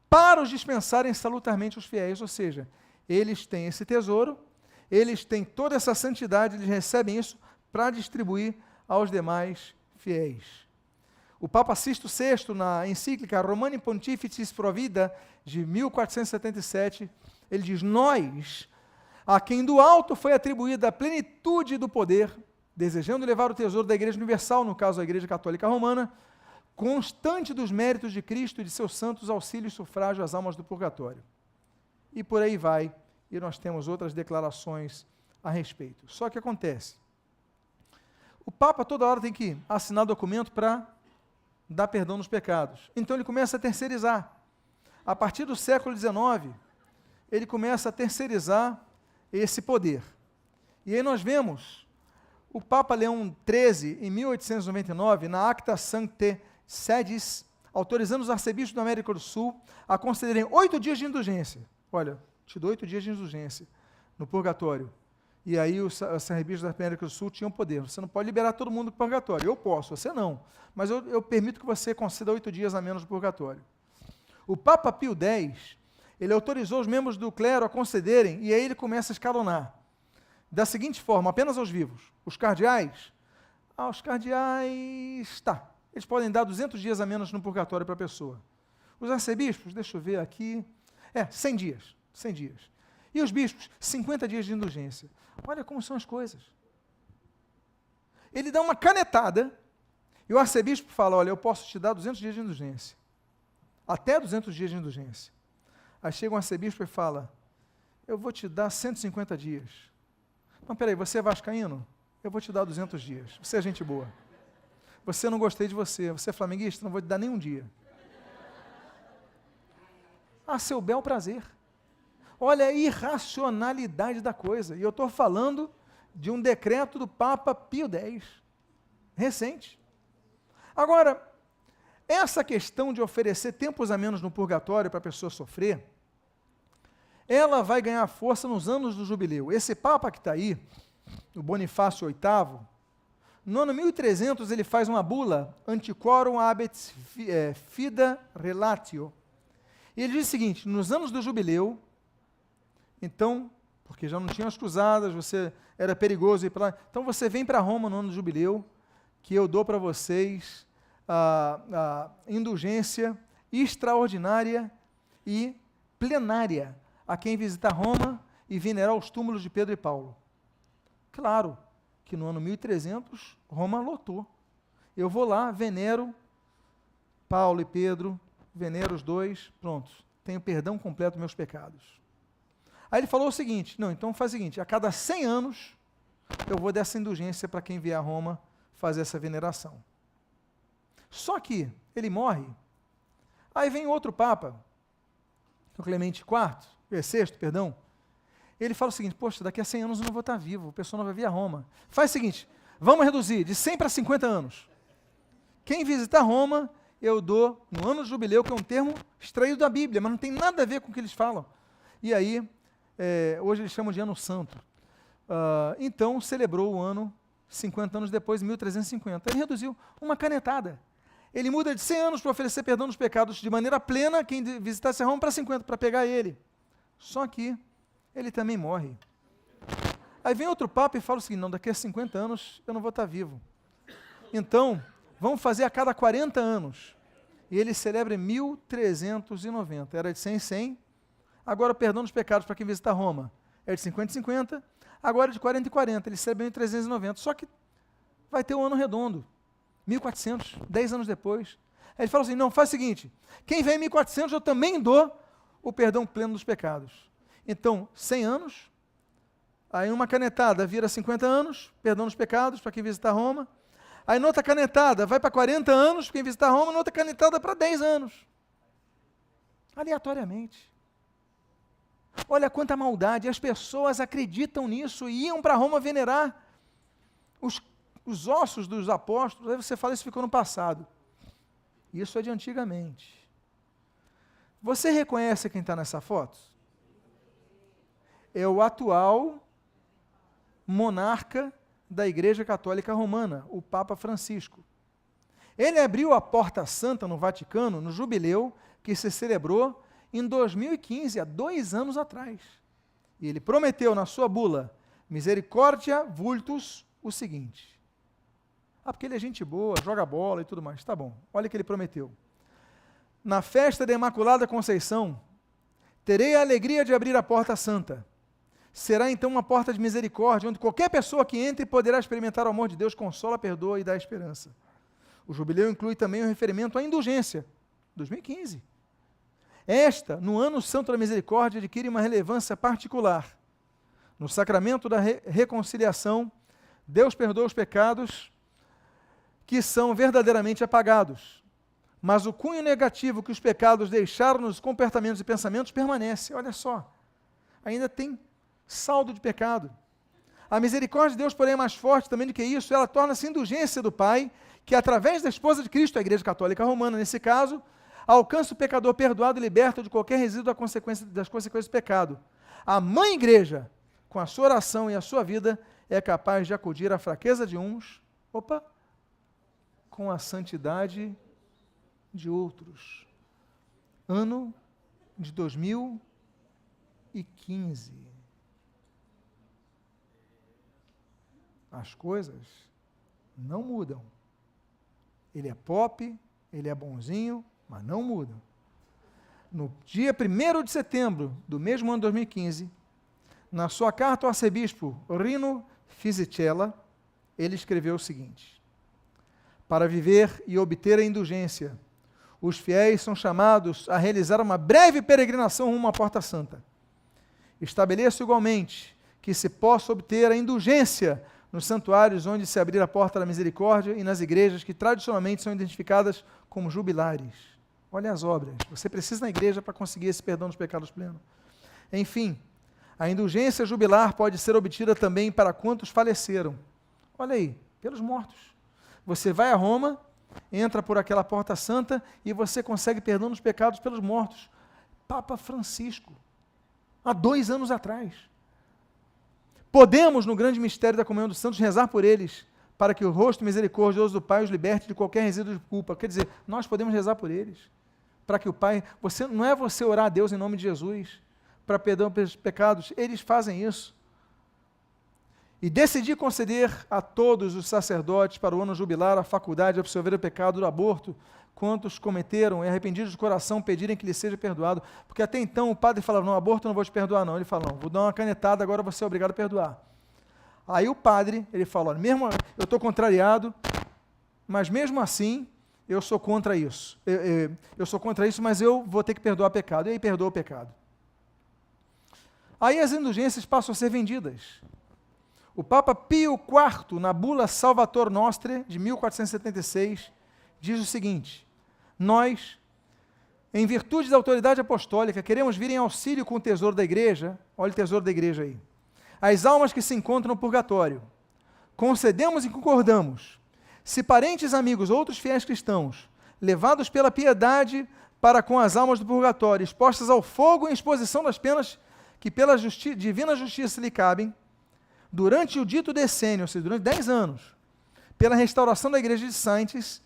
para os dispensarem salutarmente os fiéis. Ou seja, eles têm esse tesouro, eles têm toda essa santidade, eles recebem isso para distribuir aos demais fiéis. O Papa Sisto VI, na encíclica Romani Pontificis Pro Vida, de 1477, ele diz: nós, a quem do alto foi atribuída a plenitude do poder, desejando levar o tesouro da Igreja Universal, no caso a Igreja Católica Romana, constante dos méritos de Cristo e de seus santos, auxílio e sufrágio às almas do purgatório. E por aí vai, e nós temos outras declarações a respeito. Só que acontece, o Papa toda hora tem que assinar documento para dar perdão dos pecados. Então ele começa a terceirizar. A partir do século XIX, ele começa a terceirizar esse poder. E aí nós vemos o Papa Leão XIII, em 1899, na Acta Sanctae Sedis, autorizando os arcebispos da América do Sul a concederem 8 dias de indulgência. Olha, te dou 8 dias de indulgência no purgatório. E aí os arcebispos da América do Sul tinham poder. Você não pode liberar todo mundo do purgatório. Eu posso, você não. Mas eu permito que você conceda 8 dias a menos do purgatório. O Papa Pio X, ele autorizou os membros do clero a concederem, e aí ele começa a escalonar. Da seguinte forma, apenas aos vivos. Os cardeais, eles podem dar 200 dias a menos no purgatório para a pessoa. Os arcebispos, deixa eu ver aqui, 100 dias. E os bispos, 50 dias de indulgência. Olha como são as coisas. Ele dá uma canetada, e o arcebispo fala: olha, eu posso te dar 200 dias de indulgência. Até 200 dias de indulgência. Aí chega um arcebispo e fala: eu vou te dar 150 dias. Não, peraí, você é vascaíno? Eu vou te dar 200 dias. Você é gente boa. Você, não gostei de você. Você é flamenguista? Não vou te dar nenhum dia. A seu bel prazer. Olha a irracionalidade da coisa. E eu estou falando de um decreto do Papa Pio X, recente. Agora, essa questão de oferecer tempos a menos no purgatório para a pessoa sofrer, ela vai ganhar força nos anos do jubileu. Esse Papa que está aí, o Bonifácio VIII, No ano 1300, ele faz uma bula, Antiquorum habet fida relatio. E ele diz o seguinte, nos anos do jubileu, então, porque já não tinha as cruzadas, você era perigoso ir para lá, então você vem para Roma no ano do jubileu, que eu dou para vocês a indulgência extraordinária e plenária a quem visitar Roma e venerar os túmulos de Pedro e Paulo. Claro que no ano 1300, Roma lotou. Eu vou lá, venero Paulo e Pedro, venero os dois, pronto, tenho perdão completo dos meus pecados. Aí ele falou o seguinte, não, então faz o seguinte, a cada 100 anos, eu vou dar essa indulgência para quem vier a Roma fazer essa veneração. Só que ele morre, aí vem outro Papa, o Clemente VI, perdão, ele fala o seguinte, poxa, daqui a 100 anos eu não vou estar vivo, o pessoal não vai vir a Roma. Faz o seguinte, vamos reduzir de 100 para 50 anos. Quem visitar Roma, eu dou no ano do jubileu, que é um termo extraído da Bíblia, mas não tem nada a ver com o que eles falam. E aí, hoje eles chamam de ano santo. Então, celebrou o ano 50 anos depois, em 1350. Ele reduziu uma canetada. Ele muda de 100 anos para oferecer perdão dos pecados de maneira plena, quem visitasse Roma, para 50, para pegar ele. Só que ele também morre. Aí vem outro Papa e fala o seguinte, não, daqui a 50 anos eu não vou estar vivo. Então, vamos fazer a cada 40 anos. E ele celebra em 1390. Era de 100 em 100. Agora o perdão dos pecados para quem visita Roma é de 50 em 50. Agora é de 40 em 40. Ele celebra em 390. Só que vai ter um ano redondo. 1400, 10 anos depois. Aí ele fala assim, não, faz o seguinte, quem vem em 1400 eu também dou o perdão pleno dos pecados. Então, 100 anos, aí numa canetada vira 50 anos, perdão dos pecados para quem visitar Roma. Aí noutra canetada vai para 40 anos, para quem visitar Roma, noutra canetada para 10 anos. Aleatoriamente. Olha quanta maldade, as pessoas acreditam nisso e iam para Roma venerar os ossos dos apóstolos. Aí você fala, isso ficou no passado. Isso é de antigamente. Você reconhece quem está nessa foto? É o atual monarca da Igreja Católica Romana, o Papa Francisco. Ele abriu a Porta Santa no Vaticano, no jubileu, que se celebrou em 2015, há 2 anos atrás. E ele prometeu na sua bula, Misericordia Vultus, o seguinte. Porque ele é gente boa, joga bola e tudo mais. Tá bom, olha o que ele prometeu. Na festa da Imaculada Conceição, terei a alegria de abrir a Porta Santa. Será então uma porta de misericórdia, onde qualquer pessoa que entre poderá experimentar o amor de Deus, consola, perdoa e dá esperança. O jubileu inclui também o referimento à indulgência, 2015. Esta, no ano santo da misericórdia, adquire uma relevância particular. No sacramento da reconciliação, Deus perdoa os pecados que são verdadeiramente apagados. Mas o cunho negativo que os pecados deixaram nos comportamentos e pensamentos permanece. Olha só, ainda tem saldo de pecado. A misericórdia de Deus, porém, é mais forte também do que isso. Ela torna-se indulgência do Pai, que através da esposa de Cristo, a Igreja Católica Romana, nesse caso, alcança o pecador perdoado e liberto de qualquer resíduo das consequências do pecado. A Mãe Igreja, com a sua oração e a sua vida, é capaz de acudir à fraqueza de uns, com a santidade de outros. Ano de 2015. As coisas não mudam. Ele é pop, ele é bonzinho, mas não muda. No dia 1º de setembro do mesmo ano de 2015, na sua carta ao arcebispo Rino Fisichella, ele escreveu o seguinte: para viver e obter a indulgência, os fiéis são chamados a realizar uma breve peregrinação rumo à Porta Santa. Estabeleço igualmente que se possa obter a indulgência nos santuários onde se abrir a porta da misericórdia e nas igrejas que tradicionalmente são identificadas como jubilares. Olha as obras. Você precisa na igreja para conseguir esse perdão dos pecados pleno. Enfim, a indulgência jubilar pode ser obtida também para quantos faleceram. Olha aí, pelos mortos. Você vai a Roma, entra por aquela porta santa e você consegue perdão dos pecados pelos mortos. Papa Francisco, há 2 anos atrás. Podemos, no grande mistério da comunhão dos santos, rezar por eles, para que o rosto misericordioso do Pai os liberte de qualquer resíduo de culpa. Quer dizer, nós podemos rezar por eles, para que o Pai, não é você orar a Deus em nome de Jesus, para perdão pelos pecados, eles fazem isso. E decidir conceder a todos os sacerdotes para o ano jubilar a faculdade de absolver o pecado do aborto, quantos cometeram e arrependidos de coração pedirem que lhe seja perdoado, porque até então o padre falava, não, aborto eu não vou te perdoar não, ele fala, não, vou dar uma canetada, agora você é obrigado a perdoar. Aí o padre, ele fala, olha, mesmo eu estou contrariado, mas mesmo assim, eu sou contra isso, eu sou contra isso, mas eu vou ter que perdoar pecado, e aí perdoa o pecado. Aí as indulgências passam a ser vendidas. O Papa Pio IV, na bula Salvator Nostre, de 1476, diz o seguinte, nós, em virtude da autoridade apostólica, queremos vir em auxílio com o tesouro da igreja, olha o tesouro da igreja aí, as almas que se encontram no purgatório. Concedemos e concordamos, se parentes, amigos, outros fiéis cristãos, levados pela piedade para com as almas do purgatório, expostas ao fogo em exposição das penas que pela divina justiça lhe cabem, durante o dito decênio, ou seja, durante 10 anos, pela restauração da igreja de Saintes,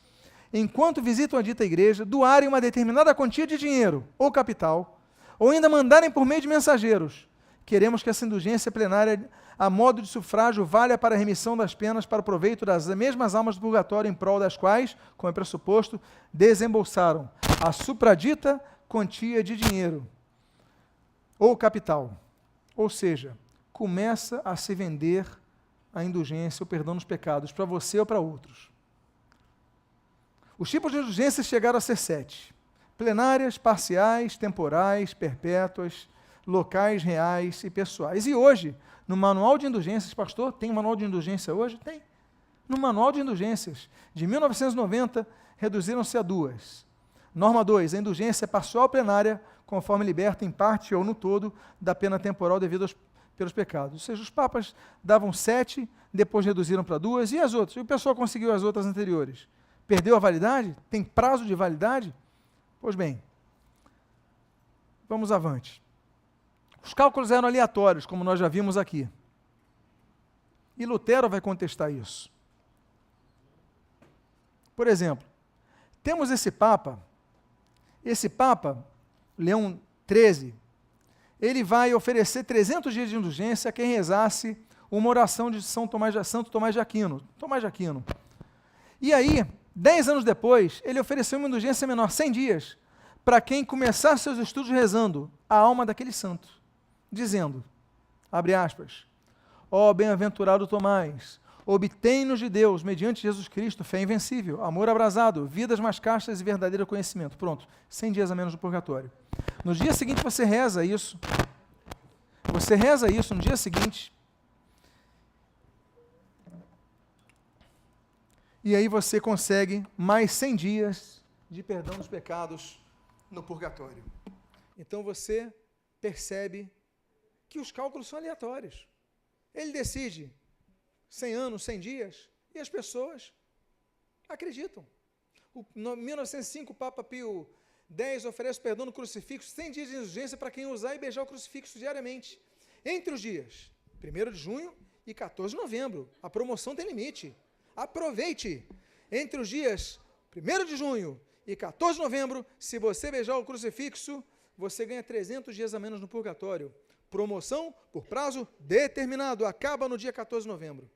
enquanto visitam a dita igreja, doarem uma determinada quantia de dinheiro ou capital, ou ainda mandarem por meio de mensageiros. Queremos que essa indulgência plenária, a modo de sufrágio, valha para a remissão das penas para o proveito das mesmas almas do purgatório, em prol das quais, como é pressuposto, desembolsaram a supradita quantia de dinheiro ou capital. Ou seja, começa a se vender a indulgência, o perdão dos pecados, para você ou para outros. Os tipos de indulgências chegaram a ser 7. Plenárias, parciais, temporais, perpétuas, locais, reais e pessoais. E hoje, no manual de indulgências, pastor, tem um manual de indulgência hoje? Tem. No manual de indulgências, de 1990, reduziram-se a 2. Norma 2, a indulgência parcial plenária, conforme liberta em parte ou no todo da pena temporal devido pelos pecados. Ou seja, os papas davam 7, depois reduziram para 2, e as outras? E o pessoal conseguiu as outras anteriores. Perdeu a validade? Tem prazo de validade? Pois bem, vamos avante. Os cálculos eram aleatórios, como nós já vimos aqui. E Lutero vai contestar isso. Por exemplo, temos esse Papa, Leão XIII, ele vai oferecer 300 dias de indulgência a quem rezasse uma oração de Santo Tomás de Aquino. E aí, 10 anos depois, ele ofereceu uma indulgência menor, 100 dias, para quem começar seus estudos rezando a alma daquele santo, dizendo, abre aspas, ó bem-aventurado Tomás, obtém-nos de Deus, mediante Jesus Cristo, fé invencível, amor abrasado, vidas mais castas e verdadeiro conhecimento. Pronto, 100 dias a menos do purgatório. No dia seguinte você reza isso, no dia seguinte, e aí você consegue mais 100 dias de perdão dos pecados no purgatório. Então você percebe que os cálculos são aleatórios. Ele decide 100 anos, 100 dias, e as pessoas acreditam. Em 1905, o Papa Pio X oferece perdão no crucifixo, 100 dias de indulgência para quem usar e beijar o crucifixo diariamente. Entre os dias 1º de junho e 14 de novembro. A promoção tem limite. Aproveite! Entre os dias 1º de junho e 14 de novembro, se você beijar o crucifixo, você ganha 300 dias a menos no purgatório. Promoção por prazo determinado, acaba no dia 14 de novembro.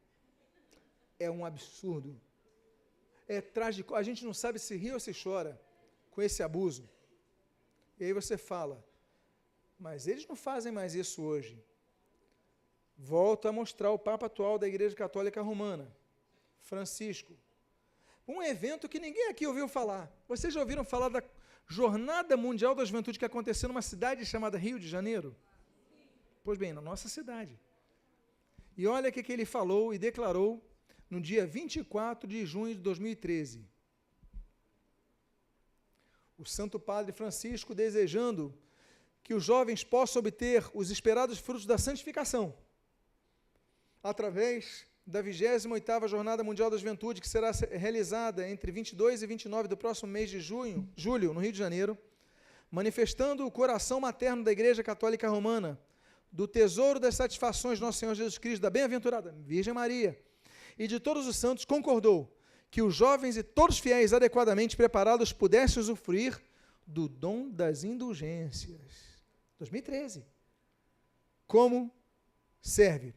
É um absurdo. É trágico. A gente não sabe se ri ou se chora com esse abuso. E aí você fala, mas eles não fazem mais isso hoje. Volto a mostrar o Papa atual da Igreja Católica Romana, Francisco. Um evento que ninguém aqui ouviu falar. Vocês já ouviram falar da Jornada Mundial da Juventude que aconteceu numa cidade chamada Rio de Janeiro? Pois bem, na nossa cidade. E olha o que ele falou e declarou no dia 24 de junho de 2013. O Santo Padre Francisco desejando que os jovens possam obter os esperados frutos da santificação através da 28ª Jornada Mundial da Juventude, que será realizada entre 22 e 29 do próximo mês de julho, no Rio de Janeiro, manifestando o coração materno da Igreja Católica Romana, do tesouro das satisfações de Nosso Senhor Jesus Cristo, da bem-aventurada Virgem Maria, e de todos os santos, concordou que os jovens e todos os fiéis adequadamente preparados pudessem usufruir do dom das indulgências. 2013. Como serve?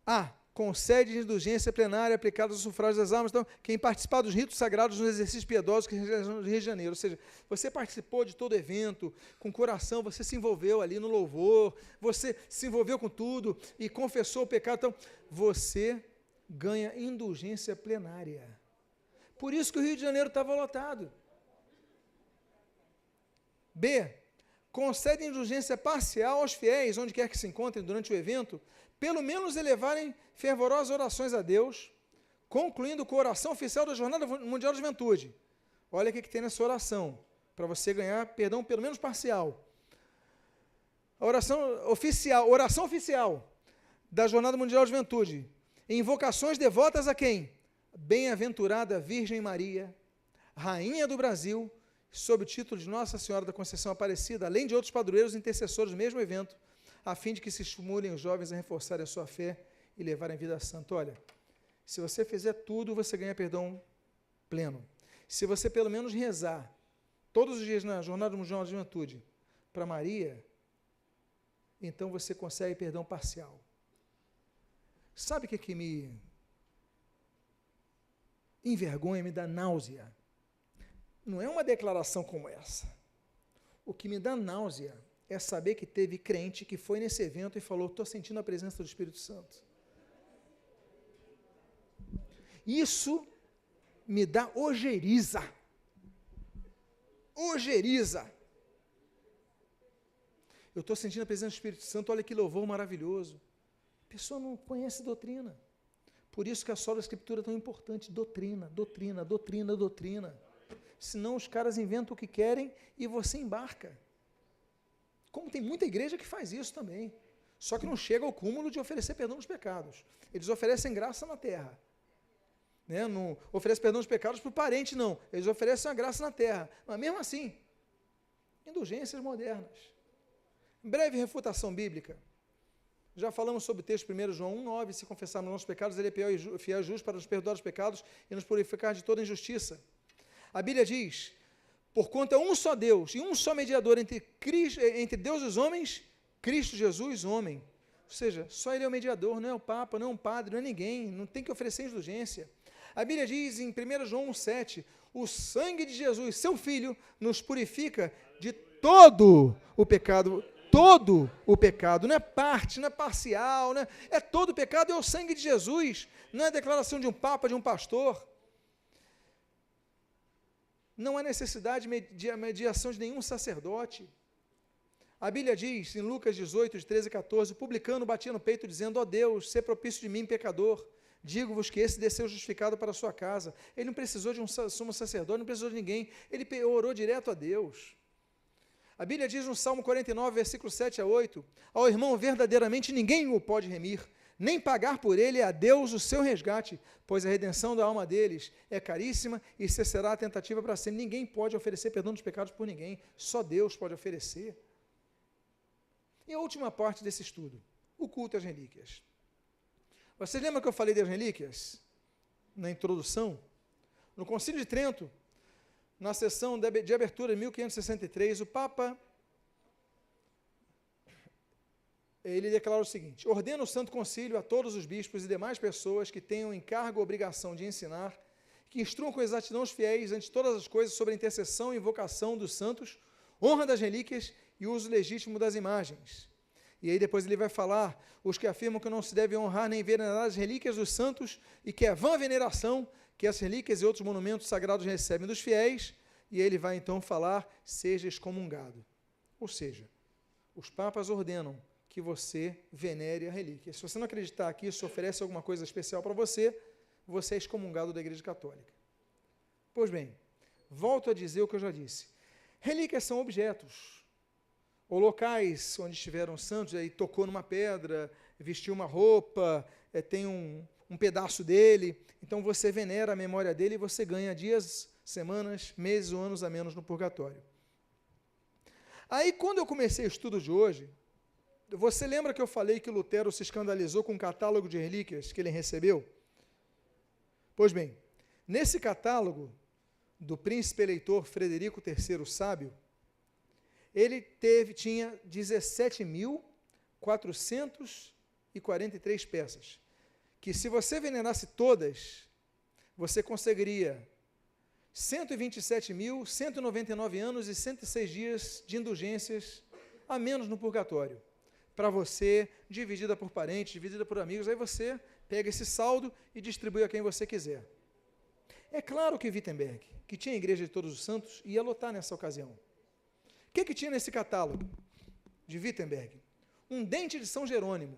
A. Concede indulgência plenária aplicada aos sufrágios das almas. Então, quem participar dos ritos sagrados nos exercícios piedosos que realizam no Rio de Janeiro, ou seja, você participou de todo o evento, com coração, você se envolveu ali no louvor, você se envolveu com tudo e confessou o pecado, então, você ganha indulgência plenária. Por isso que o Rio de Janeiro estava lotado. B. Concede indulgência parcial aos fiéis, onde quer que se encontrem durante o evento, pelo menos elevarem fervorosas orações a Deus, concluindo com a oração oficial da Jornada Mundial da Juventude. Olha o que tem nessa oração, para você ganhar perdão pelo menos parcial. A oração oficial da Jornada Mundial da Juventude. Invocações devotas a quem? Bem-aventurada Virgem Maria, Rainha do Brasil, sob o título de Nossa Senhora da Conceição Aparecida, além de outros padroeiros intercessores do mesmo evento, a fim de que se estimulem os jovens a reforçarem a sua fé e levarem a vida santa. Olha, se você fizer tudo, você ganha perdão pleno. Se você pelo menos rezar todos os dias na Jornada Mundial da Juventude para Maria, então você consegue perdão parcial. Sabe o que me envergonha, me dá náusea? Não é uma declaração como essa. O que me dá náusea é saber que teve crente que foi nesse evento e falou, estou sentindo a presença do Espírito Santo. Isso me dá ojeriza. Ojeriza. Eu estou sentindo a presença do Espírito Santo, olha que louvor maravilhoso. A pessoa não conhece doutrina. Por isso que a sola escritura é tão importante. Doutrina, doutrina, doutrina, doutrina. Senão os caras inventam o que querem e você embarca. Como tem muita igreja que faz isso também. Só que não chega ao cúmulo de oferecer perdão dos pecados. Eles oferecem graça na terra. Né? Não oferecem perdão dos pecados para o parente, não. Eles oferecem a graça na terra. Mas mesmo assim, indulgências modernas. Breve refutação bíblica. Já falamos sobre o texto 1 João 1,9, se confessarmos nossos pecados, ele é fiel e justo para nos perdoar os pecados e nos purificar de toda injustiça. A Bíblia diz, porquanto é um só Deus e um só mediador entre Deus e os homens, Cristo Jesus, homem. Ou seja, só Ele é o mediador, não é o Papa, não é um padre, não é ninguém, não tem que oferecer indulgência. A Bíblia diz em 1 João 1,7, o sangue de Jesus, seu Filho, nos purifica de todo o pecado. Todo o pecado, não é parte, não é parcial, é todo o pecado, é o sangue de Jesus, não é a declaração de um papa, de um pastor. Não há necessidade de mediação de nenhum sacerdote. A Bíblia diz, em Lucas 18, de 13 a 14, o publicano batia no peito, dizendo, ó Deus, sê propício de mim, pecador. Digo-vos que esse desceu justificado para a sua casa. Ele não precisou de um sumo sacerdote, não precisou de ninguém. Ele orou direto a Deus. A Bíblia diz no Salmo 49, versículo 7 a 8, ao irmão verdadeiramente ninguém o pode remir, nem pagar por ele a Deus o seu resgate, pois a redenção da alma deles é caríssima e cessará a tentativa para sempre. Ninguém pode oferecer perdão dos pecados por ninguém, só Deus pode oferecer. E a última parte desse estudo, o culto às relíquias. Vocês lembram que eu falei das relíquias? Na introdução? No Concílio de Trento, na sessão de abertura de 1563, o Papa, ele declara o seguinte, ordena o Santo Concílio a todos os bispos e demais pessoas que tenham encargo ou obrigação de ensinar, que instruam com exatidão os fiéis ante todas as coisas sobre a intercessão e invocação dos santos, honra das relíquias e uso legítimo das imagens. E aí depois ele vai falar, os que afirmam que não se deve honrar nem venerar as relíquias dos santos e que é vã veneração que as relíquias e outros monumentos sagrados recebem dos fiéis, e ele vai então falar, seja excomungado. Ou seja, os papas ordenam que você venere a relíquia. Se você não acreditar que isso oferece alguma coisa especial para você, você é excomungado da Igreja Católica. Pois bem, volto a dizer o que eu já disse. Relíquias são objetos, ou locais onde estiveram santos, aí tocou numa pedra, vestiu uma roupa, tem um pedaço dele, então você venera a memória dele e você ganha dias, semanas, meses ou anos a menos no purgatório. Aí, quando eu comecei o estudo de hoje, você lembra que eu falei que Lutero se escandalizou com o catálogo de relíquias que ele recebeu? Pois bem, nesse catálogo do príncipe eleitor Frederico III o Sábio, ele tinha 17.443 peças, que se você venerasse todas, você conseguiria 127.199 anos e 106 dias de indulgências a menos no purgatório, para você, dividida por parentes, dividida por amigos, aí você pega esse saldo e distribui a quem você quiser. É claro que Wittenberg, que tinha a Igreja de Todos os Santos, ia lotar nessa ocasião. O que tinha nesse catálogo de Wittenberg? Um dente de São Jerônimo.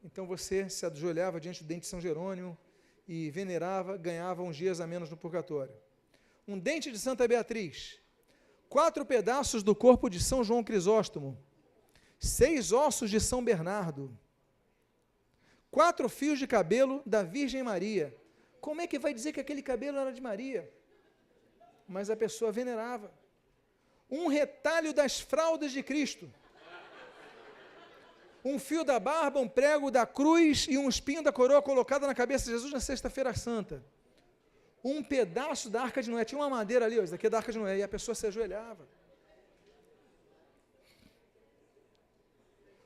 Então você se ajoelhava diante do dente de São Jerônimo e venerava, ganhava uns dias a menos no purgatório. Um dente de Santa Beatriz. 4 pedaços do corpo de São João Crisóstomo. 6 ossos de São Bernardo. 4 fios de cabelo da Virgem Maria. Como é que vai dizer que aquele cabelo era de Maria? Mas a pessoa venerava. Um retalho das fraldas de Cristo. Um fio da barba, um prego da cruz e um espinho da coroa colocada na cabeça de Jesus na Sexta-feira Santa. Um pedaço da Arca de Noé. Tinha uma madeira ali, ó, isso daqui é da Arca de Noé, e a pessoa se ajoelhava.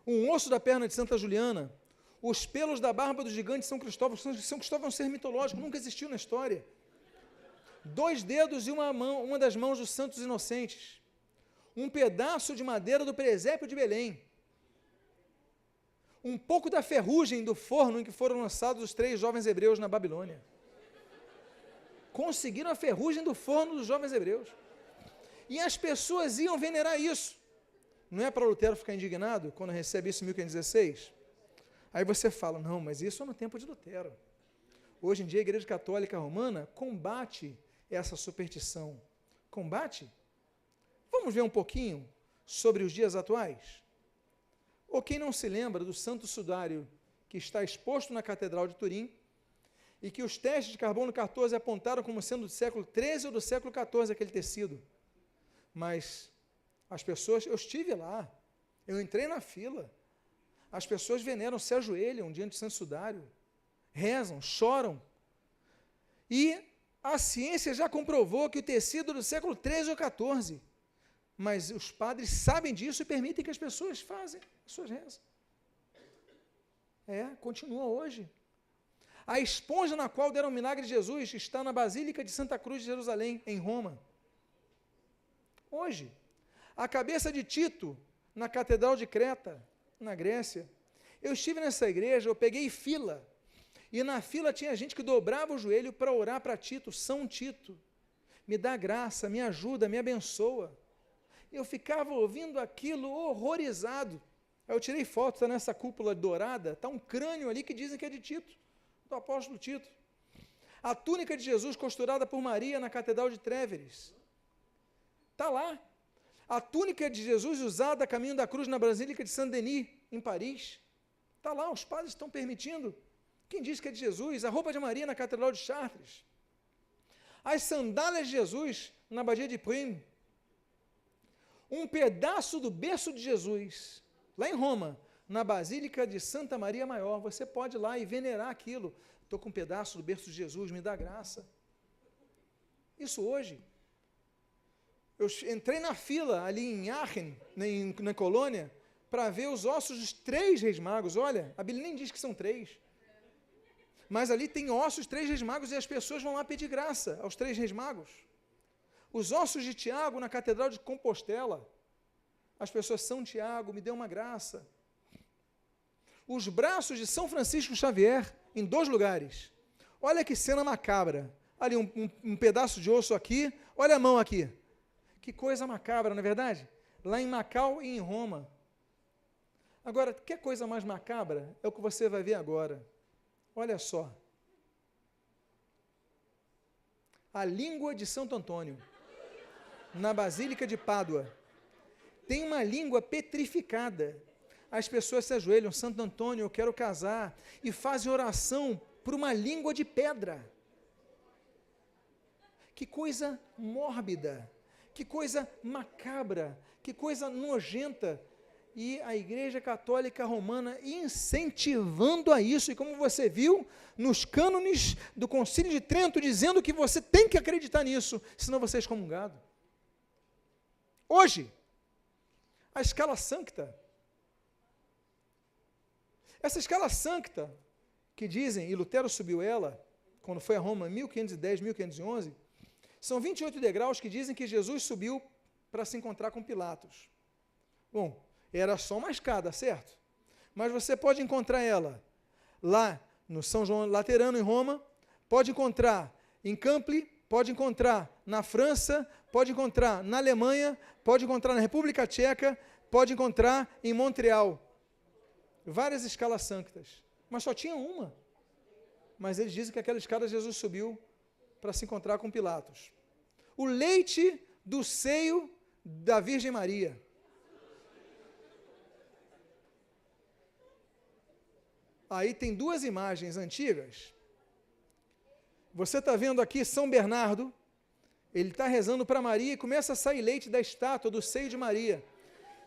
Um osso da perna de Santa Juliana. Os pelos da barba do gigante São Cristóvão. São Cristóvão é um ser mitológico, nunca existiu na história. 2 dedos e uma das mãos dos santos inocentes. Um pedaço de madeira do presépio de Belém. Um pouco da ferrugem do forno em que foram lançados os 3 jovens hebreus na Babilônia. Conseguiram a ferrugem do forno dos jovens hebreus. E as pessoas iam venerar isso. Não é para Lutero ficar indignado quando recebe isso em 1516? Aí você fala, não, mas isso é no tempo de Lutero. Hoje em dia a Igreja Católica Romana combate essa superstição. Combate? Vamos ver um pouquinho sobre os dias atuais? Ou quem não se lembra do Santo Sudário que está exposto na Catedral de Turim e que os testes de carbono 14 apontaram como sendo do século XIII ou do século XIV aquele tecido. Mas as pessoas, eu estive lá, eu entrei na fila, as pessoas veneram, se ajoelham diante do Santo Sudário, rezam, choram. E a ciência já comprovou que o tecido é do século XIII ou XIV. Mas os padres sabem disso e permitem que as pessoas façam as suas rezas. Continua hoje. A esponja na qual deram o milagre de Jesus está na Basílica de Santa Cruz de Jerusalém, em Roma. Hoje. A cabeça de Tito, na Catedral de Creta, na Grécia. Eu estive nessa igreja, eu peguei fila. E na fila tinha gente que dobrava o joelho para orar para Tito, São Tito. Me dá graça, me ajuda, me abençoa. Eu ficava ouvindo aquilo horrorizado. Eu tirei foto, está nessa cúpula dourada, está um crânio ali que dizem que é de Tito, do apóstolo Tito. A túnica de Jesus costurada por Maria na Catedral de Tréveres. Está lá. A túnica de Jesus usada a caminho da cruz na Basílica de Saint-Denis, em Paris. Está lá, os padres estão permitindo. Quem diz que é de Jesus? A roupa de Maria na Catedral de Chartres. As sandálias de Jesus na Abadia de Prim. Um pedaço do berço de Jesus, lá em Roma, na Basílica de Santa Maria Maior. Você pode ir lá e venerar aquilo. Estou com um pedaço do berço de Jesus, me dá graça. Isso hoje. Eu entrei na fila ali em Aachen, na Colônia, para ver os ossos dos 3 reis magos. Olha, a Bíblia nem diz que são 3. Mas ali tem ossos, 3 reis magos, e as pessoas vão lá pedir graça aos 3 reis magos. Os ossos de Tiago na Catedral de Compostela. As pessoas, São Tiago, me deu uma graça. Os braços de São Francisco Xavier, em 2 lugares. Olha que cena macabra. Ali um pedaço de osso aqui, olha a mão aqui. Que coisa macabra, não é verdade? Lá em Macau e em Roma. Agora, que coisa mais macabra é o que você vai ver agora. Olha só. A língua de Santo Antônio, na Basílica de Pádua. Tem uma língua petrificada. As pessoas se ajoelham, Santo Antônio, eu quero casar, e fazem oração por uma língua de pedra. Que coisa mórbida. Que coisa macabra, que coisa nojenta. E a Igreja Católica Romana incentivando a isso, e como você viu, nos cânones do Concílio de Trento, dizendo que você tem que acreditar nisso, senão você é excomungado. Hoje, a escala sancta, essa escala sancta, que dizem, e Lutero subiu ela, quando foi a Roma, em 1510, 1511, são 28 degraus que dizem que Jesus subiu para se encontrar com Pilatos. Bom, era só uma escada, certo? Mas você pode encontrar ela lá no São João Laterano, em Roma, pode encontrar em Campli, pode encontrar na França, pode encontrar na Alemanha, pode encontrar na República Tcheca, pode encontrar em Montreal. Várias escalas sanctas. Mas só tinha uma. Mas eles dizem que aquela escada Jesus subiu para se encontrar com Pilatos. O leite do seio da Virgem Maria. Aí tem duas imagens antigas. Você está vendo aqui São Bernardo, ele está rezando para Maria e começa a sair leite da estátua, do seio de Maria.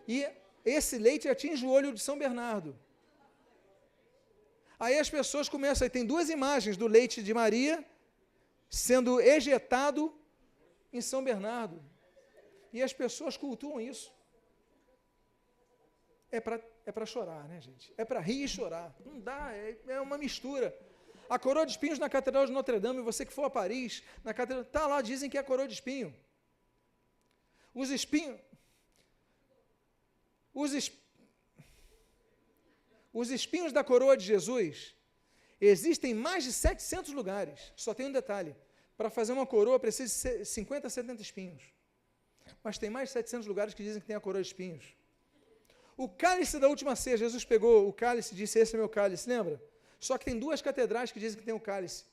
E esse leite atinge o olho de São Bernardo. Aí as pessoas começam, aí tem duas imagens do leite de Maria sendo ejetado em São Bernardo. E as pessoas cultuam isso. É para chorar, né, gente? É para rir e chorar. Não dá, é uma mistura. A coroa de espinhos na Catedral de Notre Dame, você que for a Paris, na catedral, está lá, dizem que é a coroa de espinho. Os espinhos da coroa de Jesus, existem mais de 700 lugares. Só tem um detalhe. Para fazer uma coroa precisa de 50 a 70 espinhos. Mas tem mais de 700 lugares que dizem que tem a coroa de espinhos. O cálice da última ceia, Jesus pegou o cálice e disse, esse é meu cálice, lembra? Só que tem duas catedrais que dizem que tem o cálice.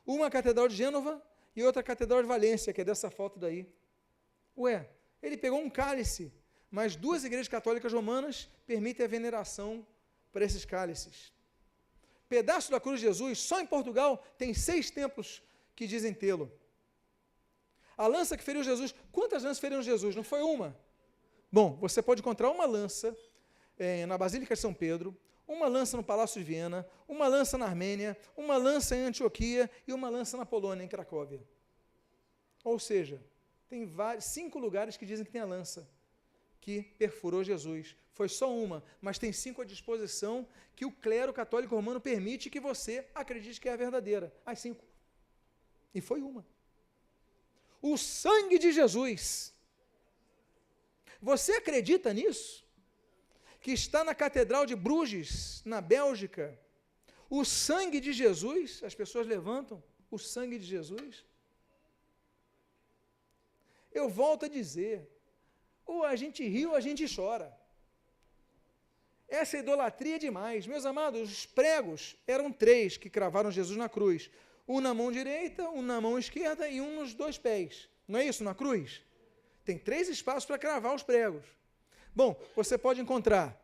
Uma a Catedral de Gênova e outra a Catedral de Valência, que é dessa foto daí. Ué, ele pegou um cálice, mas duas igrejas católicas romanas permitem a veneração para esses cálices. Pedaço da cruz de Jesus, só em Portugal, tem 6 templos que dizem tê-lo. A lança que feriu Jesus, quantas lanças feriram Jesus? Não foi uma? Bom, você pode encontrar uma lança na Basílica de São Pedro, uma lança no Palácio de Viena, uma lança na Armênia, uma lança em Antioquia e uma lança na Polônia, em Cracóvia. Ou seja, tem 5 lugares que dizem que tem a lança que perfurou Jesus. Foi só uma, mas tem 5 à disposição que o clero católico romano permite que você acredite que é a verdadeira. As 5. E foi uma. O sangue de Jesus. Você acredita nisso? Que está na Catedral de Bruges, na Bélgica. O sangue de Jesus, as pessoas levantam o sangue de Jesus. Eu volto a dizer, ou a gente ri ou a gente chora. Essa idolatria é demais. Meus amados, os pregos eram 3 que cravaram Jesus na cruz. Um na mão direita, um na mão esquerda e um nos 2 pés. Não é isso, na cruz? Tem 3 espaços para cravar os pregos. Bom, você pode encontrar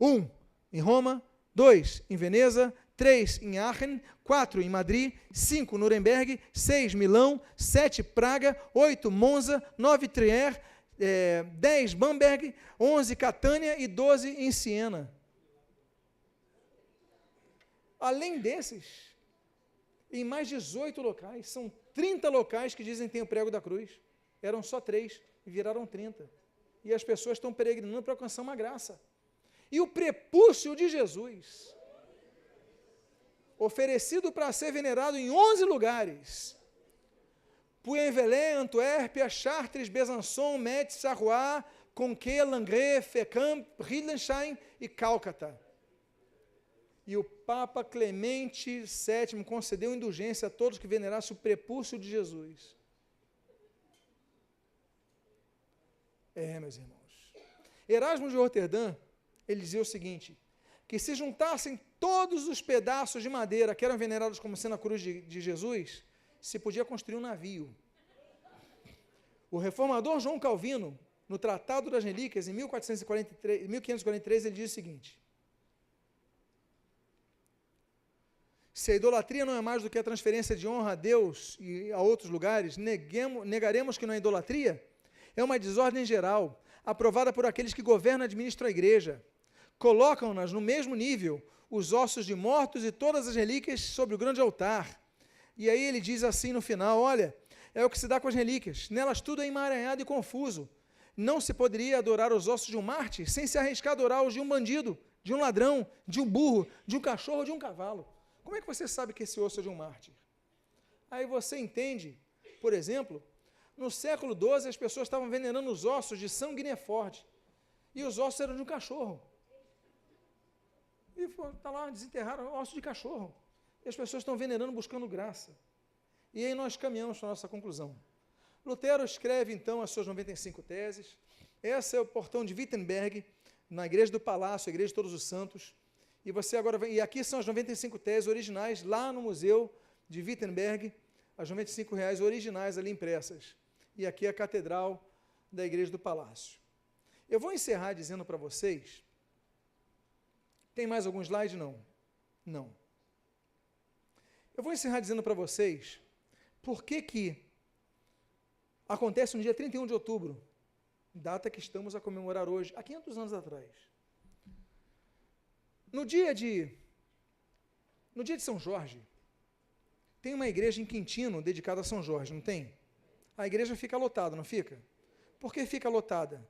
1 em Roma, 2 em Veneza, 3 em Aachen, 4 em Madrid, 5 Nuremberg, 6 Milão, 7 Praga, 8 Monza, 9 Trier, 10 Bamberg, 11 Catânia e 12 em Siena. Além desses, em mais 18 locais, são 30 locais que dizem que tem o prego da cruz. Eram só 3 e viraram 30. E as pessoas estão peregrinando para alcançar uma graça. E o prepúcio de Jesus, oferecido para ser venerado em 11 lugares, Puy-en-Velay, Antuérpia, Chartres, Besançon, Metz, Charrois, Conquet, Langres, Fécamp, Riedenstein e Cálcata. E o Papa Clemente VII concedeu indulgência a todos que venerassem o prepúcio de Jesus. Meus irmãos. Erasmo de Roterdã, ele dizia o seguinte, que se juntassem todos os pedaços de madeira que eram venerados como sendo a cruz de Jesus, se podia construir um navio. O reformador João Calvino, no Tratado das Relíquias, em 1543, ele diz o seguinte, se a idolatria não é mais do que a transferência de honra a Deus e a outros lugares, negaremos que não é idolatria? É uma desordem geral. aprovada por aqueles que governam e administram a igreja. Colocam-nas no mesmo nível, os ossos de mortos e todas as relíquias sobre o grande altar. E aí ele diz assim no final, olha, é o que se dá com as relíquias, nelas tudo é emaranhado e confuso. Não se poderia adorar os ossos de um mártir sem se arriscar a adorar os de um bandido, de um ladrão, de um burro, de um cachorro, de um cavalo. Como é que você sabe que esse osso é de um mártir? Aí você entende, por exemplo, no século XII as pessoas estavam venerando os ossos de São Guinefort, e os ossos eram de um cachorro. E está lá, desenterraram ossos de cachorro. E as pessoas estão venerando, buscando graça. E aí nós caminhamos para a nossa conclusão. Lutero escreve, então, as suas 95 teses. Esse é o portão de Wittenberg, na Igreja do Palácio, a Igreja de Todos os Santos. E aqui são as 95 teses originais, lá no Museu de Wittenberg, as 95 reais originais ali impressas. E aqui a Catedral da Igreja do Palácio. Eu vou encerrar dizendo para vocês... Tem mais algum slide? Não. Não. Eu vou encerrar dizendo para vocês por que acontece no dia 31 de outubro, data que estamos a comemorar hoje, há 500 anos atrás. No dia de São Jorge, tem uma igreja em Quintino dedicada a São Jorge, não tem? A igreja fica lotada, não fica? Por que fica lotada?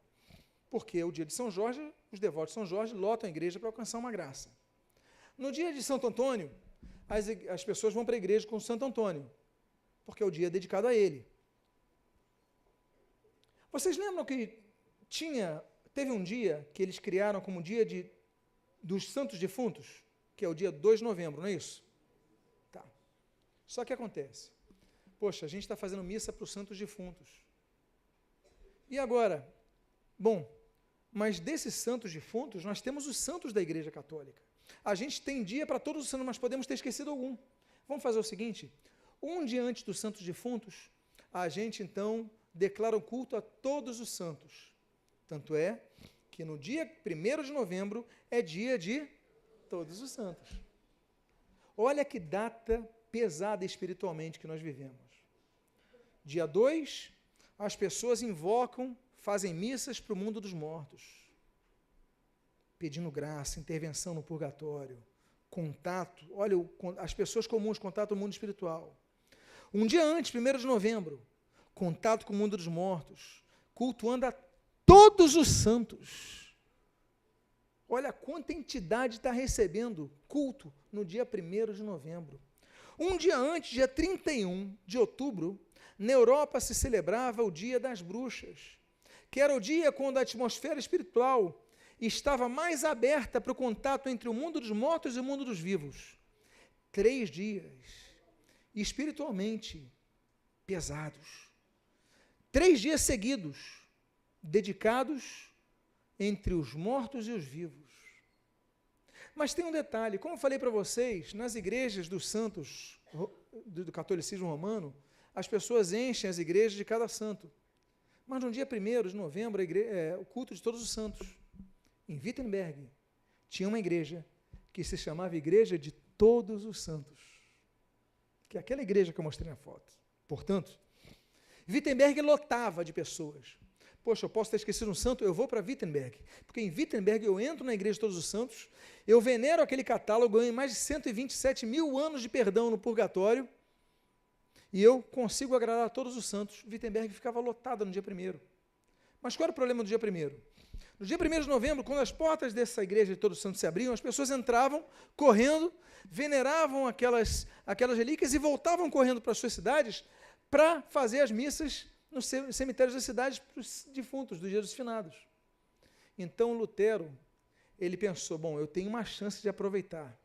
Porque é o dia de São Jorge, os devotos de São Jorge lotam a igreja para alcançar uma graça. No dia de Santo Antônio, as pessoas vão para a igreja com Santo Antônio, porque é o dia dedicado a ele. Vocês lembram que teve um dia que eles criaram como dia dos santos defuntos, que é o dia 2 de novembro, não é isso? Tá. Só que acontece, poxa, a gente está fazendo missa para os santos defuntos. E agora? Bom, mas desses santos defuntos, nós temos os santos da Igreja Católica. A gente tem dia para todos os santos, mas podemos ter esquecido algum. Vamos fazer o seguinte, um dia antes dos santos defuntos, a gente então declara o culto a todos os santos. Tanto é que no dia 1º de novembro é dia de todos os santos. Olha que data pesada espiritualmente que nós vivemos. Dia 2, as pessoas fazem missas para o mundo dos mortos, pedindo graça, intervenção no purgatório, contato, olha, as pessoas comuns, contato com o mundo espiritual. Um dia antes, 1º de novembro, contato com o mundo dos mortos, cultuando a todos os santos. Olha quanta entidade está recebendo culto no dia 1º de novembro. Um dia antes, dia 31 de outubro, na Europa se celebrava o Dia das Bruxas, que era o dia quando a atmosfera espiritual estava mais aberta para o contato entre o mundo dos mortos e o mundo dos vivos. 3 dias, espiritualmente pesados. 3 dias seguidos, dedicados entre os mortos e os vivos. Mas tem um detalhe, como eu falei para vocês, nas igrejas dos santos do catolicismo romano, as pessoas enchem as igrejas de cada santo. Mas no dia 1º de novembro, o culto de todos os santos, em Wittenberg, tinha uma igreja que se chamava Igreja de Todos os Santos, que é aquela igreja que eu mostrei na foto. Portanto, Wittenberg lotava de pessoas. Poxa, eu posso ter esquecido um santo, eu vou para Wittenberg, porque em Wittenberg eu entro na Igreja de Todos os Santos, eu venero aquele catálogo, ganho mais de 127 mil anos de perdão no purgatório, e eu consigo agradar a todos os santos. Wittenberg ficava lotada no dia 1º. Mas qual era o problema do dia 1º? No dia 1º de novembro, quando as portas dessa igreja de Todos os Santos se abriam, as pessoas entravam correndo, veneravam aquelas relíquias e voltavam correndo para as suas cidades para fazer as missas nos cemitérios das cidades para os defuntos, dos dias dos finados. Então Lutero, ele pensou, bom, eu tenho uma chance de aproveitar.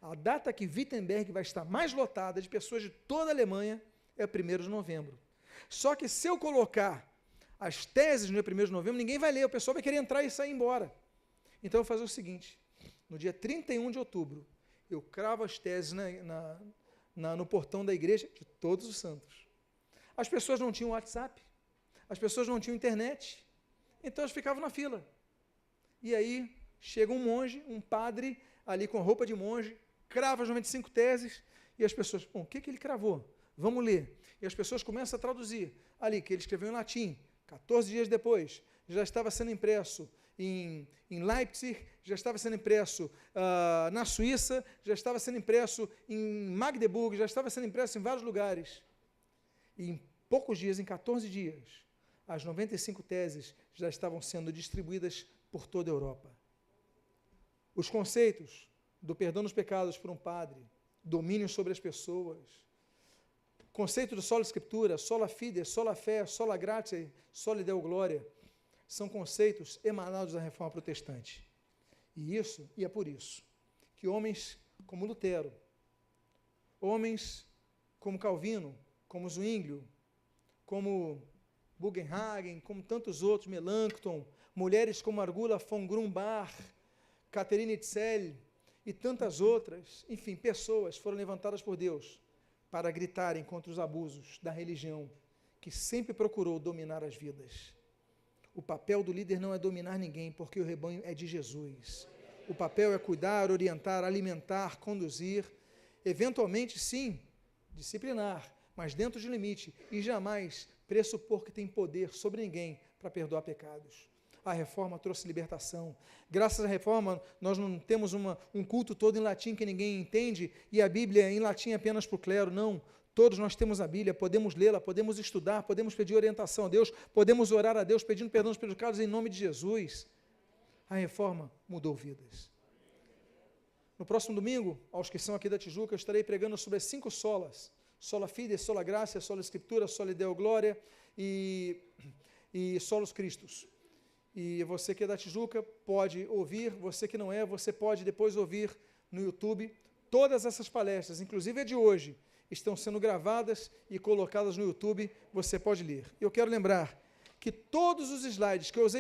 A data que Wittenberg vai estar mais lotada de pessoas de toda a Alemanha é 1º de novembro. Só que se eu colocar as teses no dia 1º de novembro, ninguém vai ler, o pessoal vai querer entrar e sair embora. Então eu vou fazer o seguinte, no dia 31 de outubro, eu cravo as teses no portão da igreja de Todos os Santos. As pessoas não tinham WhatsApp, as pessoas não tinham internet, então elas ficavam na fila. E aí chega um monge, um padre, ali com roupa de monge, crava as 95 teses, e as pessoas, bom, o que ele cravou? Vamos ler. E as pessoas começam a traduzir ali, que ele escreveu em latim, 14 dias depois, já estava sendo impresso em Leipzig, já estava sendo impresso na Suíça, já estava sendo impresso em Magdeburgo, já estava sendo impresso em vários lugares. E em poucos dias, em 14 dias, as 95 teses já estavam sendo distribuídas por toda a Europa. Os conceitos do perdão dos pecados por um padre, domínio sobre as pessoas, conceito do sola scriptura, sola fide, sola fé, sola gratia, sola deo gloria, são conceitos emanados da Reforma Protestante. E é por isso que homens como Lutero, homens como Calvino, como Zwinglio, como Bugenhagen, como tantos outros, Melanchthon, mulheres como Argula von Grumbach, Catherine Itzel e tantas outras, enfim, pessoas foram levantadas por Deus para gritarem contra os abusos da religião que sempre procurou dominar as vidas. O papel do líder não é dominar ninguém, porque o rebanho é de Jesus. O papel é cuidar, orientar, alimentar, conduzir, eventualmente, sim, disciplinar, mas dentro de limite, e jamais pressupor que tem poder sobre ninguém para perdoar pecados. A Reforma trouxe libertação. Graças à Reforma, nós não temos um culto todo em latim que ninguém entende, e a Bíblia em latim apenas para o clero, não. Todos nós temos a Bíblia, podemos lê-la, podemos estudar, podemos pedir orientação a Deus, podemos orar a Deus pedindo perdão dos pecados em nome de Jesus. A Reforma mudou vidas. No próximo domingo, aos que são aqui da Tijuca, eu estarei pregando sobre as 5 solas: sola fide, sola gratia, sola scriptura, sola deo gloria e solos Christus. E você que é da Tijuca pode ouvir, você que não é, você pode depois ouvir no YouTube. Todas essas palestras, inclusive a de hoje, estão sendo gravadas e colocadas no YouTube, você pode ler. Eu quero lembrar que todos os slides que eu usei